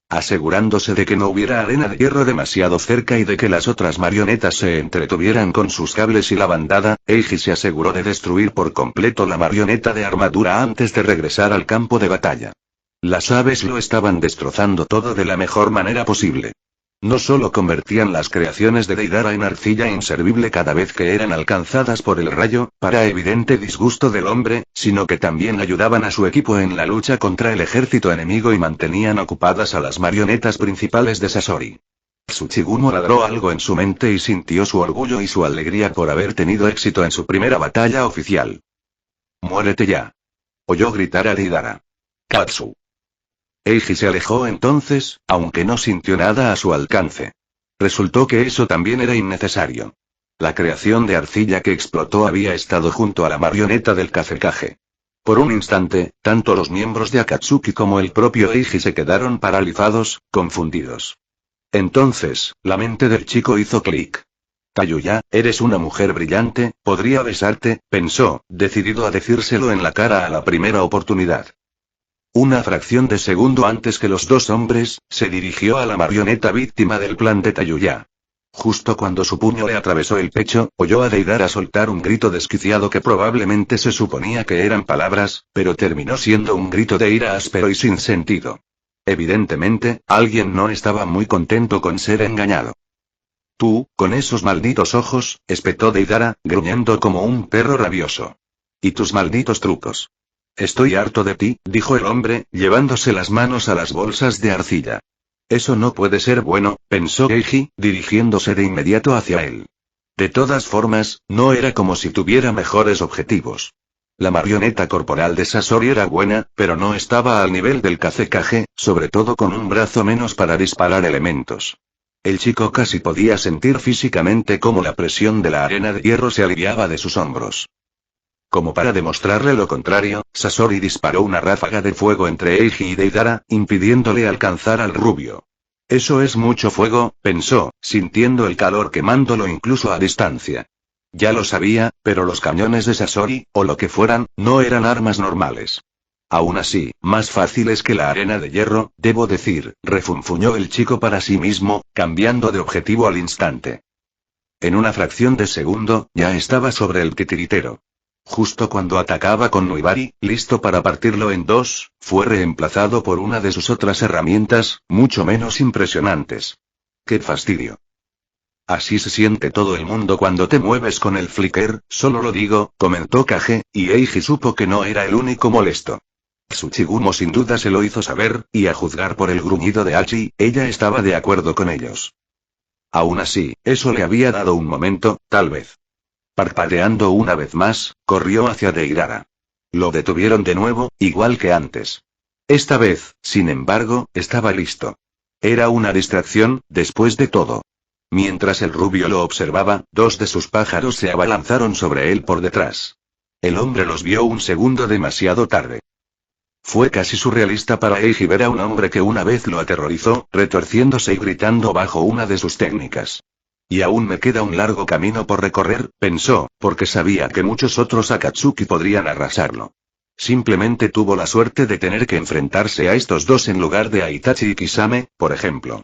B: Asegurándose de que no hubiera arena de hierro demasiado cerca y de que las otras marionetas se entretuvieran con sus cables y la bandada, Eiji se aseguró de destruir por completo la marioneta de armadura antes de regresar al campo de batalla. Las aves lo estaban destrozando todo de la mejor manera posible. No solo convertían las creaciones de Deidara en arcilla inservible cada vez que eran alcanzadas por el rayo, para evidente disgusto del hombre, sino que también ayudaban a su equipo en la lucha contra el ejército enemigo y mantenían ocupadas a las marionetas principales de Sasori. Tsuchigumo ladró algo en su mente y sintió su orgullo y su alegría por haber tenido éxito en su primera batalla oficial. ¡Muérete ya! Oyó gritar a Deidara. Katsu. Eiji se alejó entonces, aunque no sintió nada a su alcance. Resultó que eso también era innecesario. La creación de arcilla que explotó había estado junto a la marioneta del Kazekage. Por un instante, tanto los miembros de Akatsuki como el propio Eiji se quedaron paralizados, confundidos. Entonces, la mente del chico hizo clic. Tayuya, eres una mujer brillante, podría besarte, pensó, decidido a decírselo en la cara a la primera oportunidad. Una fracción de segundo antes que los dos hombres, se dirigió a la marioneta víctima del plan de Tayuya. Justo cuando su puño le atravesó el pecho, oyó a Deidara soltar un grito desquiciado que probablemente se suponía que eran palabras, pero terminó siendo un grito de ira áspero y sin sentido. Evidentemente, alguien no estaba muy contento con ser engañado. Tú, con esos malditos ojos, espetó Deidara, gruñendo como un perro rabioso. Y tus malditos trucos. Estoy harto de ti, dijo el hombre, llevándose las manos a las bolsas de arcilla. Eso no puede ser bueno, pensó Eiji, dirigiéndose de inmediato hacia él. De todas formas, no era como si tuviera mejores objetivos. La marioneta corporal de Sasori era buena, pero no estaba al nivel del Kazekage, sobre todo con un brazo menos para disparar elementos. El chico casi podía sentir físicamente cómo la presión de la arena de hierro se aliviaba de sus hombros. Como para demostrarle lo contrario, Sasori disparó una ráfaga de fuego entre Eiji y Deidara, impidiéndole alcanzar al rubio. Eso es mucho fuego, pensó, sintiendo el calor quemándolo incluso a distancia. Ya lo sabía, pero los cañones de Sasori, o lo que fueran, no eran armas normales. Aún así, más fáciles que la arena de hierro, debo decir, refunfuñó el chico para sí mismo, cambiando de objetivo al instante. En una fracción de segundo, ya estaba sobre el titiritero. Justo cuando atacaba con Nuibari, listo para partirlo en dos, fue reemplazado por una de sus otras herramientas, mucho menos impresionantes. ¡Qué fastidio! Así se siente todo el mundo cuando te mueves con el flicker, solo lo digo, comentó Kage, y Eiji supo que no era el único molesto. Tsuchigumo sin duda se lo hizo saber, y a juzgar por el gruñido de Hachi, ella estaba de acuerdo con ellos. Aún así, eso le había dado un momento, tal vez. Parpadeando una vez más, corrió hacia Deidara. Lo detuvieron de nuevo, igual que antes. Esta vez, sin embargo, estaba listo. Era una distracción, después de todo. Mientras el rubio lo observaba, dos de sus pájaros se abalanzaron sobre él por detrás. El hombre los vio un segundo demasiado tarde. Fue casi surrealista para Eiji ver a un hombre que una vez lo aterrorizó, retorciéndose y gritando bajo una de sus técnicas. Y aún me queda un largo camino por recorrer, pensó, porque sabía que muchos otros Akatsuki podrían arrasarlo. Simplemente tuvo la suerte de tener que enfrentarse a estos dos en lugar de a Itachi y Kisame, por ejemplo.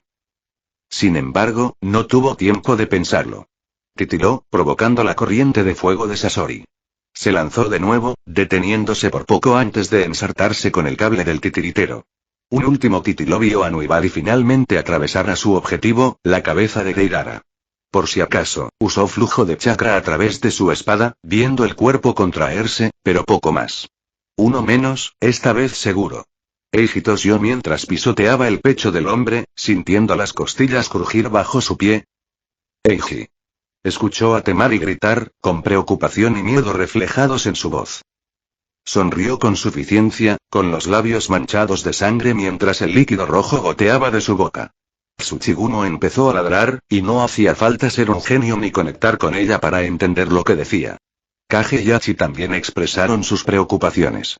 B: Sin embargo, no tuvo tiempo de pensarlo. Titiló, provocando la corriente de fuego de Sasori. Se lanzó de nuevo, deteniéndose por poco antes de ensartarse con el cable del titiritero. Un último titiló vio a Nuibari finalmente atravesar a su objetivo, la cabeza de Deidara. Por si acaso, usó flujo de chakra a través de su espada, viendo el cuerpo contraerse, pero poco más. Uno menos, esta vez seguro. Eiji tosió mientras pisoteaba el pecho del hombre, sintiendo las costillas crujir bajo su pie. Eiji. Escuchó a Temari gritar, con preocupación y miedo reflejados en su voz. Sonrió con suficiencia, con los labios manchados de sangre mientras el líquido rojo goteaba de su boca. Tsuchigumo empezó a ladrar, y no hacía falta ser un genio ni conectar con ella para entender lo que decía. Kage y Hachi también expresaron sus preocupaciones.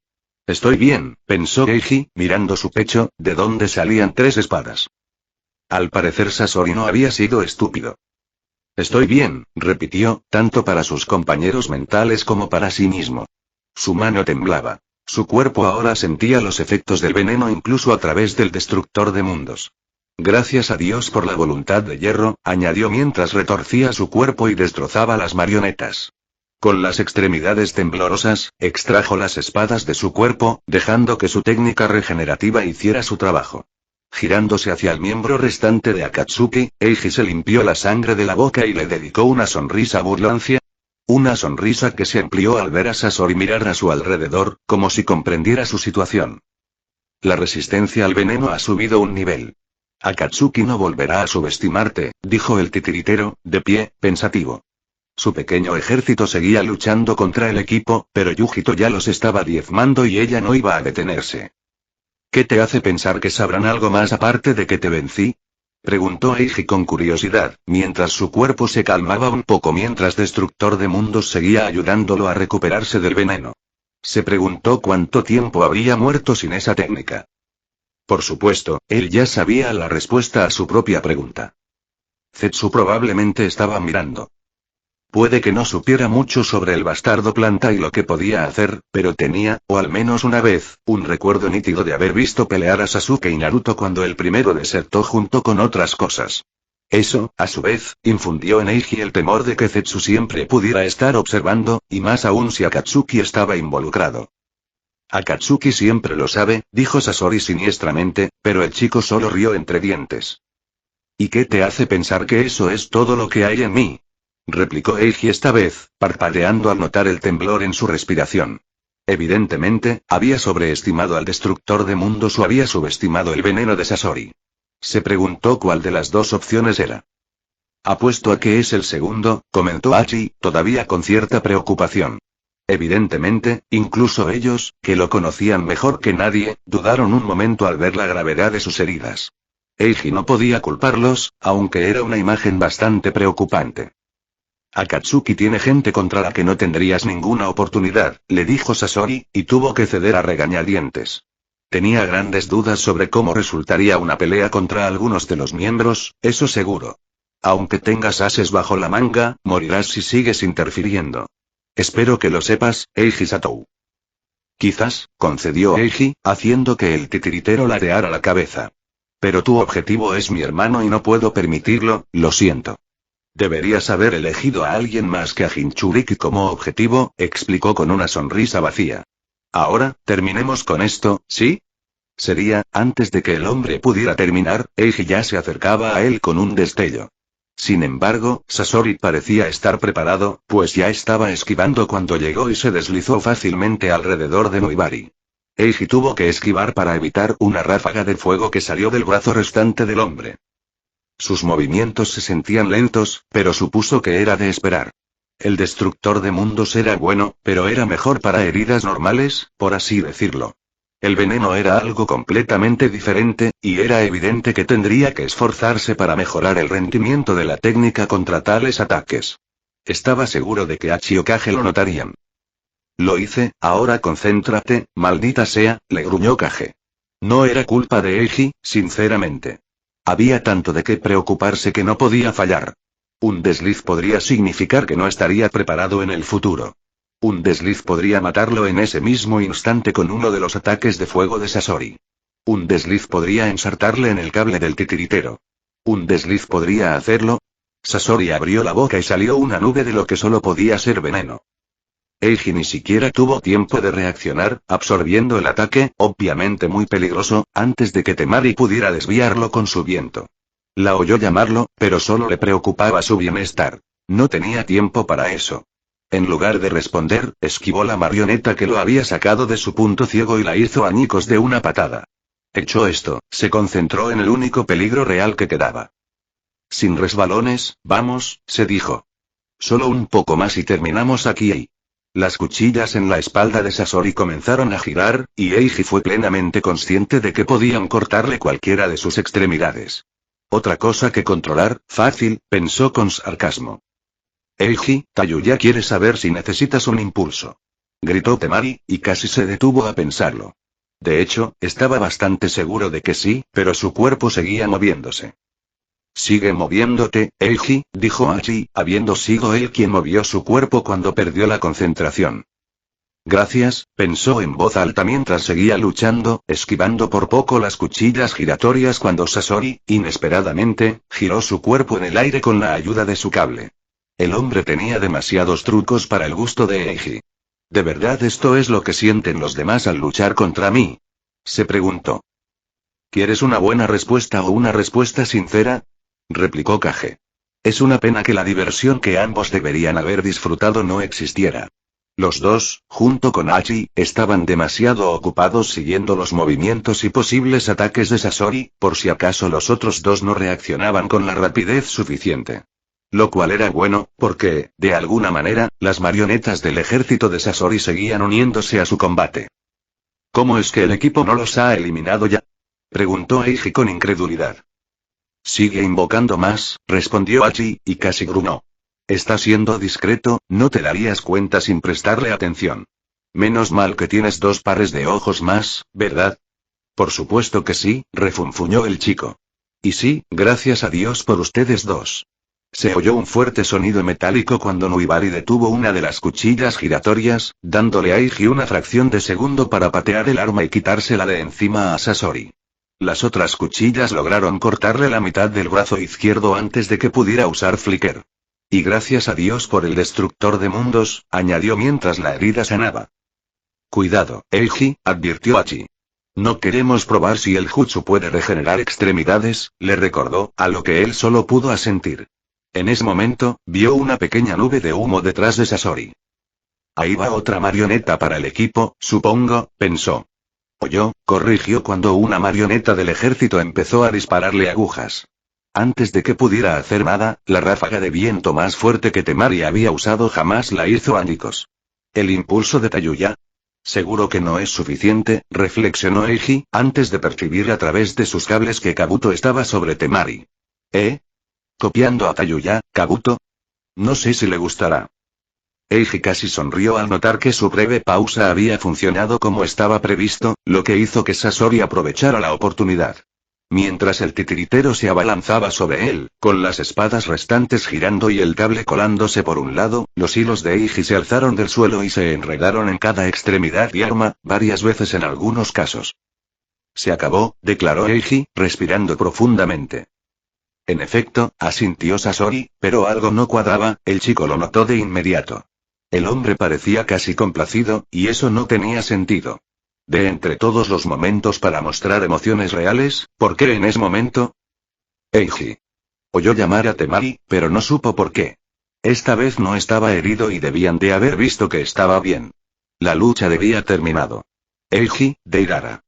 B: Estoy bien, pensó Eiji, mirando su pecho, de donde salían tres espadas. Al parecer Sasori no había sido estúpido. Estoy bien, repitió, tanto para sus compañeros mentales como para sí mismo. Su mano temblaba. Su cuerpo ahora sentía los efectos del veneno incluso a través del destructor de mundos. Gracias a Dios por la voluntad de hierro, añadió mientras retorcía su cuerpo y destrozaba las marionetas. Con las extremidades temblorosas, extrajo las espadas de su cuerpo, dejando que su técnica regenerativa hiciera su trabajo. Girándose hacia el miembro restante de Akatsuki, Eiji se limpió la sangre de la boca y le dedicó una sonrisa burlancia. Una sonrisa que se amplió al ver a Sasori mirar a su alrededor, como si comprendiera su situación. La resistencia al veneno ha subido un nivel. Akatsuki no volverá a subestimarte, dijo el titiritero, de pie, pensativo. Su pequeño ejército seguía luchando contra el equipo, pero Yujito ya los estaba diezmando y ella no iba a detenerse. ¿Qué te hace pensar que sabrán algo más aparte de que te vencí? Preguntó Eiji con curiosidad, mientras su cuerpo se calmaba un poco mientras Destructor de Mundos seguía ayudándolo a recuperarse del veneno. Se preguntó cuánto tiempo habría muerto sin esa técnica. Por supuesto, él ya sabía la respuesta a su propia pregunta. Zetsu probablemente estaba mirando. Puede que no supiera mucho sobre el bastardo planta y lo que podía hacer, pero tenía, o al menos una vez, un recuerdo nítido de haber visto pelear a Sasuke y Naruto cuando el primero desertó junto con otras cosas. Eso, a su vez, infundió en Eiji el temor de que Zetsu siempre pudiera estar observando, y más aún si Akatsuki estaba involucrado. Akatsuki siempre lo sabe, dijo Sasori siniestramente, pero el chico solo rió entre dientes. ¿Y qué te hace pensar que eso es todo lo que hay en mí? Replicó Eiji esta vez, parpadeando al notar el temblor en su respiración. Evidentemente, había sobreestimado al Destructor de Mundos o había subestimado el veneno de Sasori. Se preguntó cuál de las dos opciones era. Apuesto a que es el segundo, comentó Hachi, todavía con cierta preocupación. Evidentemente, incluso ellos, que lo conocían mejor que nadie, dudaron un momento al ver la gravedad de sus heridas. Eiji no podía culparlos, aunque era una imagen bastante preocupante. Akatsuki tiene gente contra la que no tendrías ninguna oportunidad, le dijo Sasori, y tuvo que ceder a regañadientes. Tenía grandes dudas sobre cómo resultaría una pelea contra algunos de los miembros, eso seguro. Aunque tengas ases bajo la manga, morirás si sigues interfiriendo. Espero que lo sepas, Eiji Satou. Quizás, concedió Eiji, haciendo que el titiritero ladeara la cabeza. Pero tu objetivo es mi hermano y no puedo permitirlo, lo siento. Deberías haber elegido a alguien más que a Jinchuriki como objetivo, explicó con una sonrisa vacía. Ahora, terminemos con esto, ¿sí? Sería, antes de que el hombre pudiera terminar, Eiji ya se acercaba a él con un destello. Sin embargo, Sasori parecía estar preparado, pues ya estaba esquivando cuando llegó y se deslizó fácilmente alrededor de Noibari. Eiji tuvo que esquivar para evitar una ráfaga de fuego que salió del brazo restante del hombre. Sus movimientos se sentían lentos, pero supuso que era de esperar. El destructor de mundos era bueno, pero era mejor para heridas normales, por así decirlo. El veneno era algo completamente diferente, y era evidente que tendría que esforzarse para mejorar el rendimiento de la técnica contra tales ataques. Estaba seguro de que Hachi o Kage lo notarían. Lo hice, ahora concéntrate, maldita sea, le gruñó Kage. No era culpa de Eiji, sinceramente. Había tanto de qué preocuparse que no podía fallar. Un desliz podría significar que no estaría preparado en el futuro. Un desliz podría matarlo en ese mismo instante con uno de los ataques de fuego de Sasori. Un desliz podría ensartarle en el cable del titiritero. Un desliz podría hacerlo. Sasori abrió la boca y salió una nube de lo que solo podía ser veneno. Eiji ni siquiera tuvo tiempo de reaccionar, absorbiendo el ataque, obviamente muy peligroso, antes de que Temari pudiera desviarlo con su viento. La oyó llamarlo, pero solo le preocupaba su bienestar. No tenía tiempo para eso. En lugar de responder, esquivó la marioneta que lo había sacado de su punto ciego y la hizo añicos de una patada. Hecho esto, se concentró en el único peligro real que quedaba. Sin resbalones, vamos, se dijo. Solo un poco más y terminamos aquí. Las cuchillas en la espalda de Sasori comenzaron a girar, y Eiji fue plenamente consciente de que podían cortarle cualquiera de sus extremidades. Otra cosa que controlar, fácil, pensó con sarcasmo. Eiji, Tayuya quiere saber si necesitas un impulso. Gritó Temari, y casi se detuvo a pensarlo. De hecho, estaba bastante seguro de que sí, pero su cuerpo seguía moviéndose. Sigue moviéndote, Eiji, dijo Hachi, habiendo sido él quien movió su cuerpo cuando perdió la concentración. Gracias, pensó en voz alta mientras seguía luchando, esquivando por poco las cuchillas giratorias cuando Sasori, inesperadamente, giró su cuerpo en el aire con la ayuda de su cable. El hombre tenía demasiados trucos para el gusto de Eiji. ¿De verdad esto es lo que sienten los demás al luchar contra mí? Se preguntó. ¿Quieres una buena respuesta o una respuesta sincera? Replicó Kage. Es una pena que la diversión que ambos deberían haber disfrutado no existiera. Los dos, junto con Hachi, estaban demasiado ocupados siguiendo los movimientos y posibles ataques de Sasori, por si acaso los otros dos no reaccionaban con la rapidez suficiente. Lo cual era bueno, porque, de alguna manera, las marionetas del ejército de Sasori seguían uniéndose a su combate. ¿Cómo es que el equipo no los ha eliminado ya? Preguntó Eiji con incredulidad. Sigue invocando más, respondió Hachi, y casi gruñó. Está siendo discreto, no te darías cuenta sin prestarle atención. Menos mal que tienes 2 pares de ojos más, ¿verdad? Por supuesto que sí, refunfuñó el chico. Y sí, gracias a Dios por ustedes dos. Se oyó un fuerte sonido metálico cuando Noibari detuvo una de las cuchillas giratorias, dándole a Eiji una fracción de segundo para patear el arma y quitársela de encima a Sasori. Las otras cuchillas lograron cortarle la mitad del brazo izquierdo antes de que pudiera usar flicker. Y gracias a Dios por el destructor de mundos, añadió mientras la herida sanaba. Cuidado, Eiji, advirtió Hachi. No queremos probar si el jutsu puede regenerar extremidades, le recordó, a lo que él solo pudo asentir. En ese momento, vio una pequeña nube de humo detrás de Sasori. Ahí va otra marioneta para el equipo, supongo, pensó. Oyó, corrigió cuando una marioneta del ejército empezó a dispararle agujas. Antes de que pudiera hacer nada, la ráfaga de viento más fuerte que Temari había usado jamás la hizo añicos. ¿El impulso de Tayuya? Seguro que no es suficiente, reflexionó Eiji, antes de percibir a través de sus cables que Kabuto estaba sobre Temari. ¿Copiando a Tayuya, Kabuto? No sé si le gustará. Eiji casi sonrió al notar que su breve pausa había funcionado como estaba previsto, lo que hizo que Sasori aprovechara la oportunidad. Mientras el titiritero se abalanzaba sobre él, con las espadas restantes girando y el cable colándose por un lado, los hilos de Eiji se alzaron del suelo y se enredaron en cada extremidad y arma, varias veces en algunos casos. Se acabó, declaró Eiji, respirando profundamente. En efecto, asintió Sasori, pero algo no cuadraba, el chico lo notó de inmediato. El hombre parecía casi complacido, y eso no tenía sentido. De entre todos los momentos para mostrar emociones reales, ¿por qué en ese momento? Eiji. Oyó llamar a Temari, pero no supo por qué. Esta vez no estaba herido y debían de haber visto que estaba bien. La lucha debía terminado. Eiji, Deidara.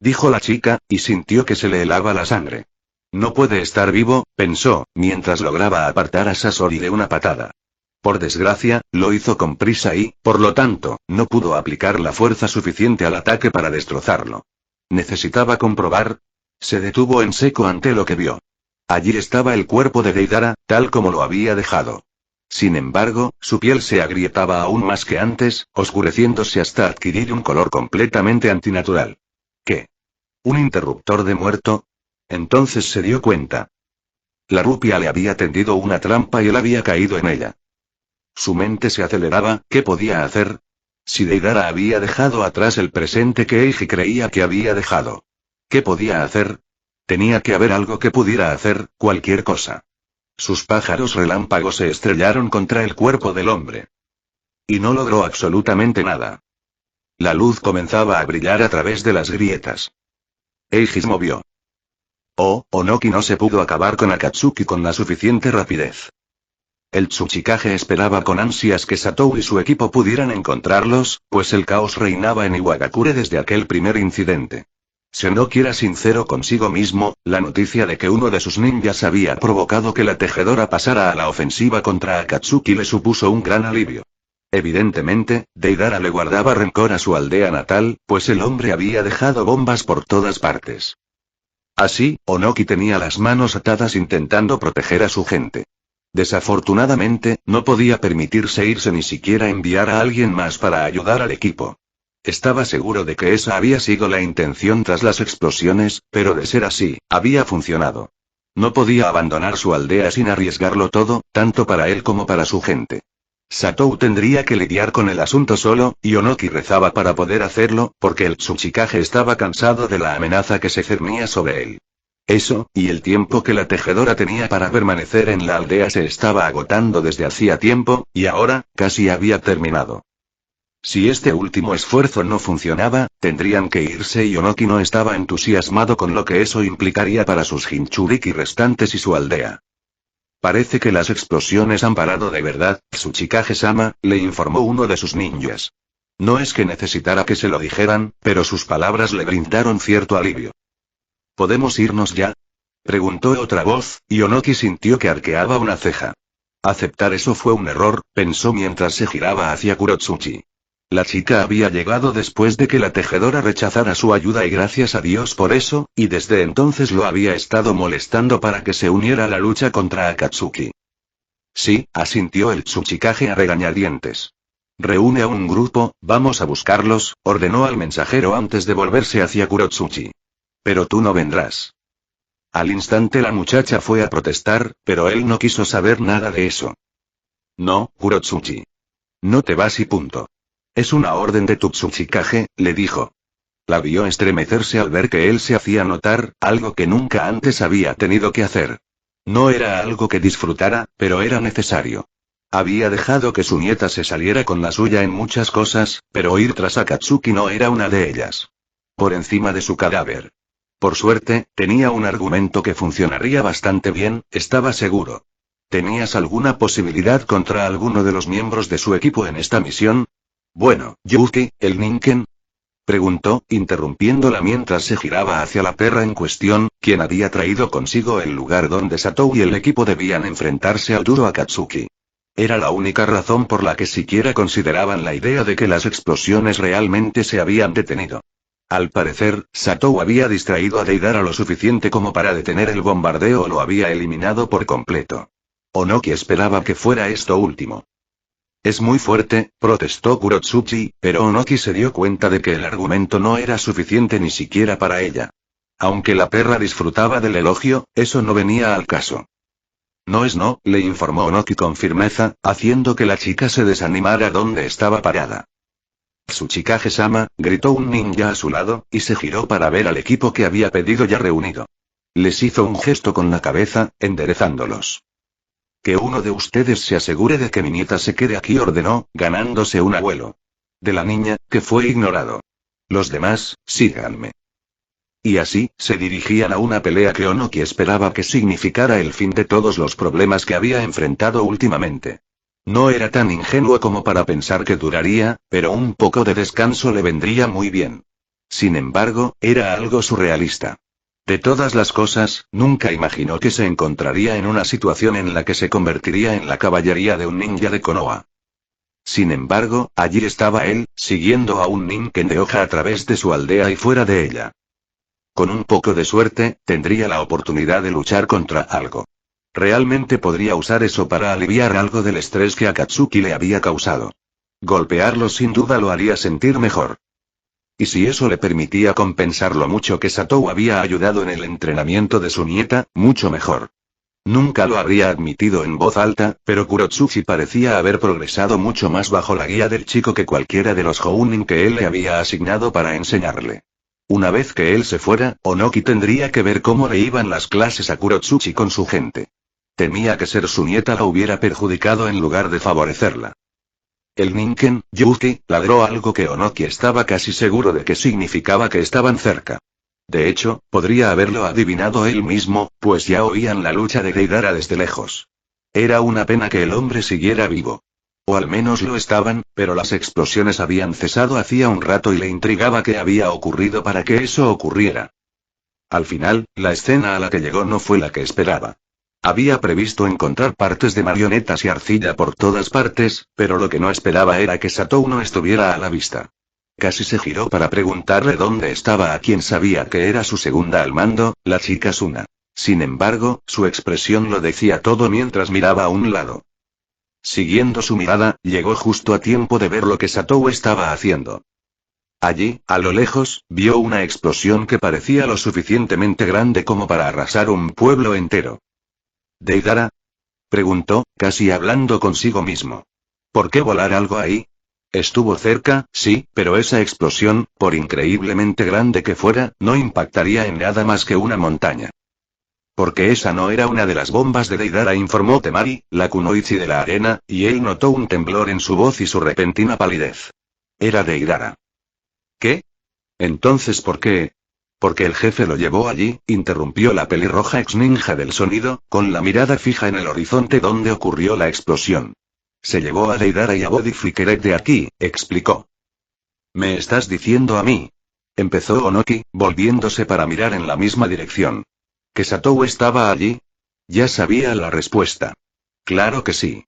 B: Dijo la chica, y sintió que se le helaba la sangre. No puede estar vivo, pensó, mientras lograba apartar a Sasori de una patada. Por desgracia, lo hizo con prisa y, por lo tanto, no pudo aplicar la fuerza suficiente al ataque para destrozarlo. Necesitaba comprobar. Se detuvo en seco ante lo que vio. Allí estaba el cuerpo de Deidara, tal como lo había dejado. Sin embargo, su piel se agrietaba aún más que antes, oscureciéndose hasta adquirir un color completamente antinatural. ¿Qué? ¿Un interruptor de muerto? Entonces se dio cuenta. La rupia le había tendido una trampa y él había caído en ella. Su mente se aceleraba, ¿qué podía hacer? Si Deidara había dejado atrás el presente que Eiji creía que había dejado. ¿Qué podía hacer? Tenía que haber algo que pudiera hacer, cualquier cosa. Sus pájaros relámpagos se estrellaron contra el cuerpo del hombre. Y no logró absolutamente nada. La luz comenzaba a brillar a través de las grietas. Eiji se movió. Onoki no se pudo acabar con Akatsuki con la suficiente rapidez. El Tsuchikage esperaba con ansias que Satou y su equipo pudieran encontrarlos, pues el caos reinaba en Iwagakure desde aquel primer incidente. Si Onoki era sincero consigo mismo, la noticia de que uno de sus ninjas había provocado que la tejedora pasara a la ofensiva contra Akatsuki le supuso un gran alivio. Evidentemente, Deidara le guardaba rencor a su aldea natal, pues el hombre había dejado bombas por todas partes. Así, Onoki tenía las manos atadas intentando proteger a su gente. Desafortunadamente, no podía permitirse irse ni siquiera enviar a alguien más para ayudar al equipo. Estaba seguro de que esa había sido la intención tras las explosiones, pero de ser así, había funcionado. No podía abandonar su aldea sin arriesgarlo todo, tanto para él como para su gente. Satou tendría que lidiar con el asunto solo, y Onoki rezaba para poder hacerlo, porque el Tsuchikage estaba cansado de la amenaza que se cernía sobre él. Eso, y el tiempo que la tejedora tenía para permanecer en la aldea se estaba agotando desde hacía tiempo, y ahora, casi había terminado. Si este último esfuerzo no funcionaba, tendrían que irse y Onoki no estaba entusiasmado con lo que eso implicaría para sus Jinchuriki restantes y su aldea. Parece que las explosiones han parado de verdad, Tsuchikage-sama, le informó uno de sus ninjas. No es que necesitara que se lo dijeran, pero sus palabras le brindaron cierto alivio. ¿Podemos irnos ya? Preguntó otra voz, y Onoki sintió que arqueaba una ceja. Aceptar eso fue un error, pensó mientras se giraba hacia Kurotsuchi. La chica había llegado después de que la tejedora rechazara su ayuda y gracias a Dios por eso, y desde entonces lo había estado molestando para que se uniera a la lucha contra Akatsuki. Sí, asintió el Tsuchikage a regañadientes. Reúne a un grupo, vamos a buscarlos, ordenó al mensajero antes de volverse hacia Kurotsuchi. Pero tú no vendrás. Al instante la muchacha fue a protestar, pero él no quiso saber nada de eso. No, Kurotsuchi. No te vas y punto. Es una orden de tu Tsuchikage, le dijo. La vio estremecerse al ver que él se hacía notar, algo que nunca antes había tenido que hacer. No era algo que disfrutara, pero era necesario. Había dejado que su nieta se saliera con la suya en muchas cosas, pero ir tras Akatsuki no era una de ellas. Por encima de su cadáver. Por suerte, tenía un argumento que funcionaría bastante bien, estaba seguro. ¿Tenías alguna posibilidad contra alguno de los miembros de su equipo en esta misión? Bueno, Yuki, el Ninken. Preguntó, interrumpiéndola mientras se giraba hacia la perra en cuestión, quien había traído consigo el lugar donde Satou y el equipo debían enfrentarse al duro Akatsuki. Era la única razón por la que siquiera consideraban la idea de que las explosiones realmente se habían detenido. Al parecer, Satou había distraído a Deidara lo suficiente como para detener el bombardeo o lo había eliminado por completo. Onoki esperaba que fuera esto último. Es muy fuerte, protestó Kurotsuchi, pero Onoki se dio cuenta de que el argumento no era suficiente ni siquiera para ella. Aunque la perra disfrutaba del elogio, eso no venía al caso. No, le informó Onoki con firmeza, haciendo que la chica se desanimara donde estaba parada. Tsuchikage-sama, gritó un ninja a su lado, y se giró para ver al equipo que había pedido ya reunido. Les hizo un gesto con la cabeza, enderezándolos. Que uno de ustedes se asegure de que mi nieta se quede aquí, ordenó, ganándose un abuelo. De la niña, que fue ignorado. Los demás, síganme. Y así, se dirigían a una pelea que Onoki esperaba que significara el fin de todos los problemas que había enfrentado últimamente. No era tan ingenuo como para pensar que duraría, pero un poco de descanso le vendría muy bien. Sin embargo, era algo surrealista. De todas las cosas, nunca imaginó que se encontraría en una situación en la que se convertiría en la caballería de un ninja de Konoha. Sin embargo, allí estaba él, siguiendo a un ninken de hoja a través de su aldea y fuera de ella. Con un poco de suerte, tendría la oportunidad de luchar contra algo. Realmente podría usar eso para aliviar algo del estrés que Akatsuki le había causado. Golpearlo sin duda lo haría sentir mejor. Y si eso le permitía compensar lo mucho que Satou había ayudado en el entrenamiento de su nieta, mucho mejor. Nunca lo habría admitido en voz alta, pero Kurotsuchi parecía haber progresado mucho más bajo la guía del chico que cualquiera de los Jounin que él le había asignado para enseñarle. Una vez que él se fuera, Onoki tendría que ver cómo le iban las clases a Kurotsuchi con su gente. Temía que ser su nieta la hubiera perjudicado en lugar de favorecerla. El ninken, Yuki, ladró algo que Onoki estaba casi seguro de que significaba que estaban cerca. De hecho, podría haberlo adivinado él mismo, pues ya oían la lucha de Deidara desde lejos. Era una pena que el hombre siguiera vivo. O al menos lo estaban, pero las explosiones habían cesado hacía un rato y le intrigaba qué había ocurrido para que eso ocurriera. Al final, la escena a la que llegó no fue la que esperaba. Había previsto encontrar partes de marionetas y arcilla por todas partes, pero lo que no esperaba era que Satou no estuviera a la vista. Casi se giró para preguntarle dónde estaba a quien sabía que era su segunda al mando, la chica Suna. Sin embargo, su expresión lo decía todo mientras miraba a un lado. Siguiendo su mirada, llegó justo a tiempo de ver lo que Satou estaba haciendo. Allí, a lo lejos, vio una explosión que parecía lo suficientemente grande como para arrasar un pueblo entero. ¿Deidara? Preguntó, casi hablando consigo mismo. ¿Por qué volar algo ahí? Estuvo cerca, sí, pero esa explosión, por increíblemente grande que fuera, no impactaría en nada más que una montaña. Porque esa no era una de las bombas de Deidara, informó Temari, la kunoichi de la arena, y él notó un temblor en su voz y su repentina palidez. Era Deidara. ¿Qué? Entonces, ¿por qué? Porque el jefe lo llevó allí, interrumpió la pelirroja ex ninja del sonido, con la mirada fija en el horizonte donde ocurrió la explosión. Se llevó a Deidara y a Body Flickeret de aquí, explicó. ¿Me estás diciendo a mí? Empezó Onoki, volviéndose para mirar en la misma dirección. ¿Que Satou estaba allí? Ya sabía la respuesta. Claro que sí.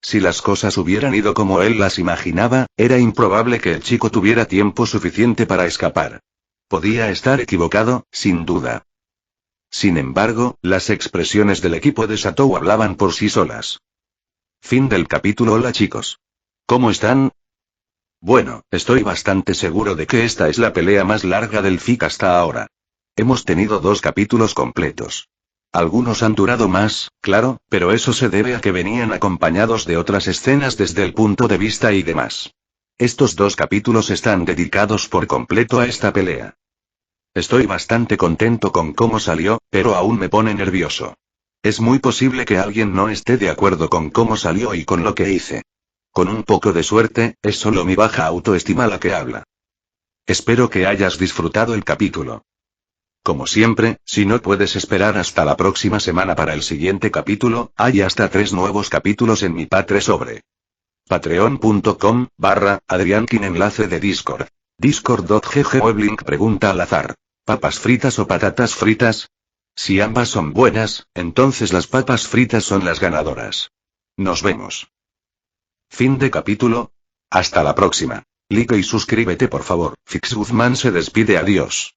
B: Si las cosas hubieran ido como él las imaginaba, era improbable que el chico tuviera tiempo suficiente para escapar. Podía estar equivocado, sin duda. Sin embargo, las expresiones del equipo de Satou hablaban por sí solas. Fin del capítulo. Hola chicos. ¿Cómo están? Bueno, estoy bastante seguro de que esta es la pelea más larga del FIC hasta ahora. Hemos tenido 2 capítulos completos. Algunos han durado más, claro, pero eso se debe a que venían acompañados de otras escenas desde el punto de vista y demás. Estos 2 capítulos están dedicados por completo a esta pelea. Estoy bastante contento con cómo salió, pero aún me pone nervioso. Es muy posible que alguien no esté de acuerdo con cómo salió y con lo que hice. Con un poco de suerte, es solo mi baja autoestima la que habla. Espero que hayas disfrutado el capítulo. Como siempre, si no puedes esperar hasta la próxima semana para el siguiente capítulo, hay hasta 3 nuevos capítulos en mi Patre sobre patreon.com/Adriankin. Enlace de Discord. Discord.gg. Weblink pregunta al azar. ¿Papas fritas o patatas fritas? Si ambas son buenas, entonces las papas fritas son las ganadoras. Nos vemos. Fin de capítulo. Hasta la próxima. Like y suscríbete por favor. Fix Guzmán se despide. Adiós.